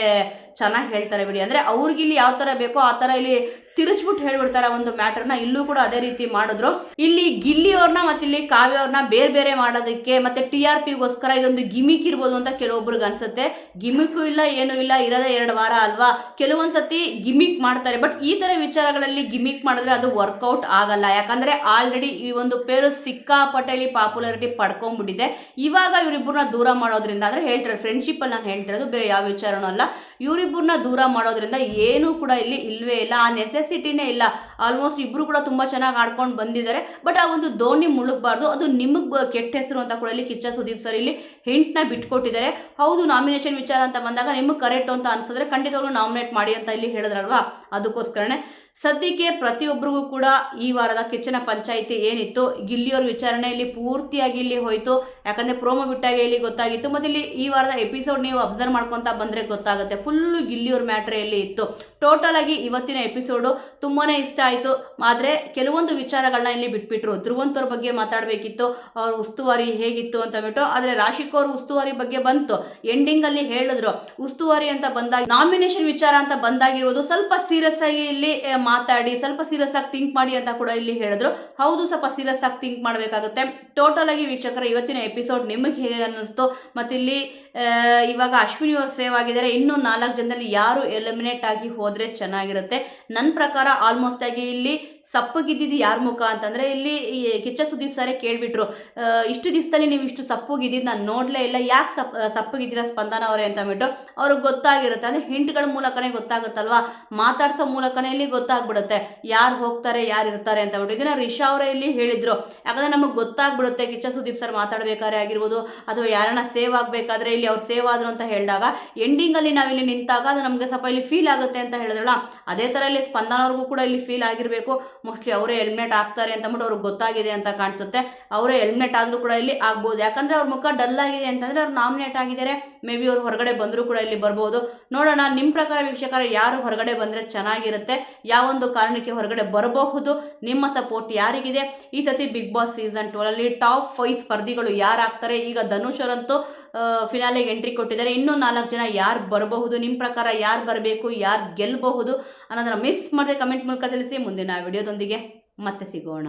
Speaker 1: ಚೆನ್ನಾಗಿ ಹೇಳ್ತಾರೆ ಬಿಡಿ. ಅಂದರೆ ಅವ್ರಿಗಿಲ್ಲಿ ಯಾವ ಥರ ಬೇಕೋ ಆ ಥರ ಇಲ್ಲಿ ತಿರುಚ್ಬಿಟ್ಟು ಹೇಳ್ಬಿಡ್ತಾರೆ ಒಂದು ಮ್ಯಾಟರ್ನ. ಇಲ್ಲೂ ಕೂಡ ಅದೇ ರೀತಿ ಮಾಡಿದ್ರು. ಇಲ್ಲಿ ಗಿಲ್ಲಿಯವ್ರನ್ನ ಮತ್ತು ಇಲ್ಲಿ ಕಾವ್ಯವ್ರನ್ನ ಬೇರೆ ಬೇರೆ ಮಾಡೋದಕ್ಕೆ ಮತ್ತು TRPಗೋಸ್ಕರ ಇದೊಂದು ಗಿಮಿಕ್ ಇರ್ಬೋದು ಅಂತ ಕೆಲವೊಬ್ರಿಗೆ ಅನ್ಸುತ್ತೆ. ಗಿಮಿಕ್ಕು ಇಲ್ಲ ಏನೂ ಇಲ್ಲ, ಇರೋದೇ 2 ವಾರ ಅಲ್ವಾ. ಕೆಲವೊಂದು ಸತಿ ಗಿಮಿಕ್ ಮಾಡ್ತಾರೆ, ಬಟ್ ಈ ಥರ ವಿಚಾರಗಳಲ್ಲಿ ಗಿಮಿಕ್ ಮಾಡಿದ್ರೆ ಅದು ವರ್ಕೌಟ್ ಆಗಲ್ಲ. ಯಾಕಂದರೆ ಆಲ್ರೆಡಿ ಈ ಒಂದು ಪೇರು ಸಿಕ್ಕಾಪಟ್ಟೆಲಿ ಪಾಪ್ಯುಲಾರಿಟಿ ಪಡ್ಕೊಂಡ್ಬಿಟ್ಟಿದೆ. ಇವಾಗ ಇವರಿಬ್ಬರನ್ನ ದೂರ ಮಾಡೋದ್ರಿಂದ, ಅಂದರೆ ಹೇಳ್ತಾರೆ ಫ್ರೆಂಡ್ಶಿಪ್ಪಲ್ಲಿ ನಾನು ಹೇಳ್ತಿರೋದು, ಬೇರೆ ಯಾವ ವಿಚಾರನೂ ಅಲ್ಲ, ಇವರಿಬ್ಬರನ್ನ ದೂರ ಮಾಡೋದ್ರಿಂದ ಏನೂ ಕೂಡ ಇಲ್ಲಿ ಇಲ್ಲವೇ ಇಲ್ಲ, ಆ ನೆಸೆಸಿಟಿನೇ ಇಲ್ಲ. ಆಲ್ಮೋಸ್ಟ್ ಇಬ್ಬರು ಕೂಡ ತುಂಬ ಚೆನ್ನಾಗಿ ಆಡ್ಕೊಂಡು ಬಂದಿದ್ದಾರೆ. ಬಟ್ ಆ ಒಂದು ಧೋನಿ ಮುಳುಗಬಾರ್ದು, ಅದು ನಿಮಗೆ ಕೆಟ್ಟ ಹೆಸರು ಅಂತ ಕೂಡ ಇಲ್ಲಿ ಕಿಚ್ಚ ಸುದೀಪ್ ಸರ್ ಇಲ್ಲಿ ಹಿಂಟ್ನ ಬಿಟ್ಕೊಟ್ಟಿದ್ದಾರೆ. ಹೌದು, ನಾಮಿನೇಷನ್ ವಿಚಾರ ಅಂತ ಬಂದಾಗ ನಿಮಗೆ ಕರೆಕ್ಟ್ ಅಂತ ಅನ್ಸಿದ್ರೆ ಖಂಡಿತವಾಗ್ಲೂ ನಾಮಿನೇಟ್ ಮಾಡಿ ಅಂತ ಇಲ್ಲಿ ಹೇಳಿದ್ರಲ್ವಾ, ಅದಕ್ಕೋಸ್ಕರನೇ ಸದ್ಯಕ್ಕೆ ಪ್ರತಿಯೊಬ್ಬರಿಗೂ ಕೂಡ ಈ ವಾರದ ಕಿಚ್ಚನ ಪಂಚಾಯಿತಿ ಏನಿತ್ತು, ಗಿಲ್ಲಿಯವ್ರ ವಿಚಾರಣೆ ಇಲ್ಲಿ ಪೂರ್ತಿಯಾಗಿ ಇಲ್ಲಿ ಹೋಯಿತು. ಯಾಕಂದರೆ ಪ್ರೋಮೋ ಬಿಟ್ಟಾಗೆ ಇಲ್ಲಿ ಗೊತ್ತಾಗಿತ್ತು. ಮತ್ತು ಇಲ್ಲಿ ಈ ವಾರದ ಎಪಿಸೋಡ್ ನೀವು ಅಬ್ಸರ್ವ್ ಮಾಡ್ಕೊತಾ ಬಂದರೆ ಗೊತ್ತಾಗುತ್ತೆ, ಫುಲ್ಲು ಗಿಲ್ಲಿಯವ್ರ ಮ್ಯಾಟ್ರೇ ಇಲ್ಲಿ ಇತ್ತು. ಟೋಟಲ್ ಆಗಿ ಇವತ್ತಿನ ಎಪಿಸೋಡು ತುಂಬಾ ಇಷ್ಟ ಆಯಿತು. ಆದರೆ ಕೆಲವೊಂದು ವಿಚಾರಗಳನ್ನ ಇಲ್ಲಿ ಬಿಟ್ಬಿಟ್ರು. ಧ್ರುವಂತವ್ರ ಬಗ್ಗೆ ಮಾತಾಡಬೇಕಿತ್ತು, ಅವ್ರ ಉಸ್ತುವಾರಿ ಹೇಗಿತ್ತು ಅಂತಬಿಟ್ಟು. ಆದರೆ ರಾಶಿಕ್ ಅವ್ರ ಉಸ್ತುವಾರಿ ಬಗ್ಗೆ ಬಂತು, ಎಂಡಿಂಗಲ್ಲಿ ಹೇಳಿದ್ರು. ಉಸ್ತುವಾರಿ ಅಂತ ಬಂದಾಗ ನಾಮಿನೇಷನ್ ವಿಚಾರ ಅಂತ ಬಂದಾಗಿರೋದು ಸ್ವಲ್ಪ ಸೀರಿಯಸ್ ಆಗಿ ಇಲ್ಲಿ ಮಾತಾಡಿ ಸ್ವಲ್ಪ ಸೀರಿಯಸ್ ಆಗಿ ಥಿಂಕ್ ಮಾಡಿ ಅಂತ ಕೂಡ ಇಲ್ಲಿ ಹೇಳಿದ್ರು. ಹೌದು, ಸ್ವಲ್ಪ ಸೀರಿಯಸ್ ಆಗಿ ಥಿಂಕ್ ಮಾಡಬೇಕಾಗುತ್ತೆ. ಟೋಟಲ್ ಆಗಿ ವೀಕ್ಷಕರ ಇವತ್ತಿನ ಎಪಿಸೋಡ್ ನಿಮಗೆ ಹೇಗೆ ಅನ್ನಿಸ್ತು? ಮತ್ತಿಲ್ಲಿ ಇವಾಗ ಅಶ್ವಿನಿ ಅವರು ಸೇವ್ ಆಗಿದ್ದಾರೆ, ಇನ್ನೂ 4 ಜನದಲ್ಲಿ ಯಾರು ಎಲಿಮಿನೇಟ್ ಆಗಿ ಹೋದರೆ ಚೆನ್ನಾಗಿರುತ್ತೆ? ನನ್ನ ಪ್ರಕಾರ ಆಲ್ಮೋಸ್ಟ್ ಆಗಿ ಇಲ್ಲಿ ಸಪ್ಪಗಿದ್ದಿದ್ದು ಯಾರ ಮುಖ ಅಂತಂದರೆ ಇಲ್ಲಿ ಕಿಚ್ಚ ಸುದೀಪ್ ಸರೇ ಕೇಳಿಬಿಟ್ರು, ಇಷ್ಟು ದಿವಸದಲ್ಲಿ ನೀವು ಇಷ್ಟು ಸಪ್ಪಗಿದ್ದಿದ್ದು ನಾನು ನೋಡಲೇ ಇಲ್ಲ, ಯಾಕೆ ಸಪ್ಪಗಿದ್ದೀರಾ ಸ್ಪಂದನ ಅವರೇ ಅಂತ ಅಂದ್ಬಿಟ್ಟು ಅವ್ರಿಗೆ ಗೊತ್ತಾಗಿರುತ್ತೆ. ಅಂದರೆ ಹಿಂಟ್ಗಳ ಮೂಲಕನೇ ಗೊತ್ತಾಗುತ್ತಲ್ವಾ, ಮಾತಾಡ್ಸೋ ಮೂಲಕನೇ ಇಲ್ಲಿ ಗೊತ್ತಾಗ್ಬಿಡುತ್ತೆ ಯಾರು ಹೋಗ್ತಾರೆ ಯಾರು ಇರ್ತಾರೆ ಅಂತ ಅಂದ್ಬಿಟ್ಟು. ಇದನ್ನು ರಿಷಾ ಅವರೇ ಇಲ್ಲಿ ಹೇಳಿದರು. ಯಾಕಂದರೆ ನಮಗೆ ಗೊತ್ತಾಗ್ಬಿಡುತ್ತೆ ಕಿಚ್ಚ ಸುದೀಪ್ ಸರ್ ಮಾತಾಡಬೇಕಾದ್ರೆ ಆಗಿರ್ಬೋದು ಅಥವಾ ಯಾರನ್ನ ಸೇವ್ ಆಗಬೇಕಾದ್ರೆ ಇಲ್ಲಿ ಅವ್ರು ಸೇವ್ ಆದರು ಅಂತ ಹೇಳಿದಾಗ ಎಂಡಿಂಗಲ್ಲಿ ನಾವಿಲ್ಲಿ ನಿಂತಾಗ ಅದು ನಮಗೆ ಸ್ವಲ್ಪ ಇಲ್ಲಿ ಫೀಲ್ ಆಗುತ್ತೆ ಅಂತ ಹೇಳಿದ್ರಲ್ಲ, ಅದೇ ಥರ ಇಲ್ಲಿ ಸ್ಪಂದನ ಅವ್ರಿಗೂ ಕೂಡ ಇಲ್ಲಿ ಫೀಲ್ ಆಗಿರಬೇಕು. ಮೋಸ್ಟ್ಲಿ ಅವರೇ ಎಲಿಮಿನೇಟ್ ಆಗ್ತಾರೆ ಅಂತ ಅಂದ್ಬಿಟ್ಟು ಅವ್ರಿಗೆ ಗೊತ್ತಾಗಿದೆ ಅಂತ ಕಾಣಿಸುತ್ತೆ. ಅವರೇ ಎಲಿಮಿನೇಟ್ ಆದರೂ ಕೂಡ ಇಲ್ಲಿ ಆಗ್ಬೋದು. ಯಾಕಂದರೆ ಅವ್ರ ಮುಖ ಡಲ್ ಆಗಿದೆ ಅಂತಂದರೆ ಅವ್ರು ನಾಮಿನೇಟ್ ಆಗಿದ್ದಾರೆ. ಮೇ ಬಿ ಅವ್ರು ಹೊರಗಡೆ ಬಂದರೂ ಕೂಡ ಇಲ್ಲಿ ಬರ್ಬೋದು. ನೋಡೋಣ ನಿಮ್ಮ ಪ್ರಕಾರ ವೀಕ್ಷಕರು ಯಾರು ಹೊರಗಡೆ ಬಂದರೆ ಚೆನ್ನಾಗಿರುತ್ತೆ, ಯಾವೊಂದು ಕಾರಣಕ್ಕೆ ಹೊರಗಡೆ ಬರಬಹುದು, ನಿಮ್ಮ ಸಪೋರ್ಟ್ ಯಾರಿಗಿದೆ? ಈ ಸತಿ ಬಿಗ್ ಬಾಸ್ ಸೀಸನ್ 12 ಟಾಪ್ 5 ಸ್ಪರ್ಧಿಗಳು ಯಾರಾಗ್ತಾರೆ? ಈಗ ಧನುಷ್ ಅವರಂತೂ ಫಿನಾಲೆಗೆ ಎಂಟ್ರಿ ಕೊಟ್ಟಿದ್ದಾರೆ. ಇನ್ನೂ 4 ಜನ ಯಾರು ಬರಬಹುದು? ನಿಮ್ಮ ಪ್ರಕಾರ ಯಾರು ಬರಬೇಕು, ಯಾರು ಗೆಲ್ಲಬಹುದು ಅನ್ನೋದನ್ನು ಮಿಸ್ ಮಾಡದೆ ಕಮೆಂಟ್ ಮೂಲಕ ತಿಳಿಸಿ. ಮುಂದಿನ ವಿಡಿಯೋದೊಂದಿಗೆ ಮತ್ತೆ ಸಿಗೋಣ.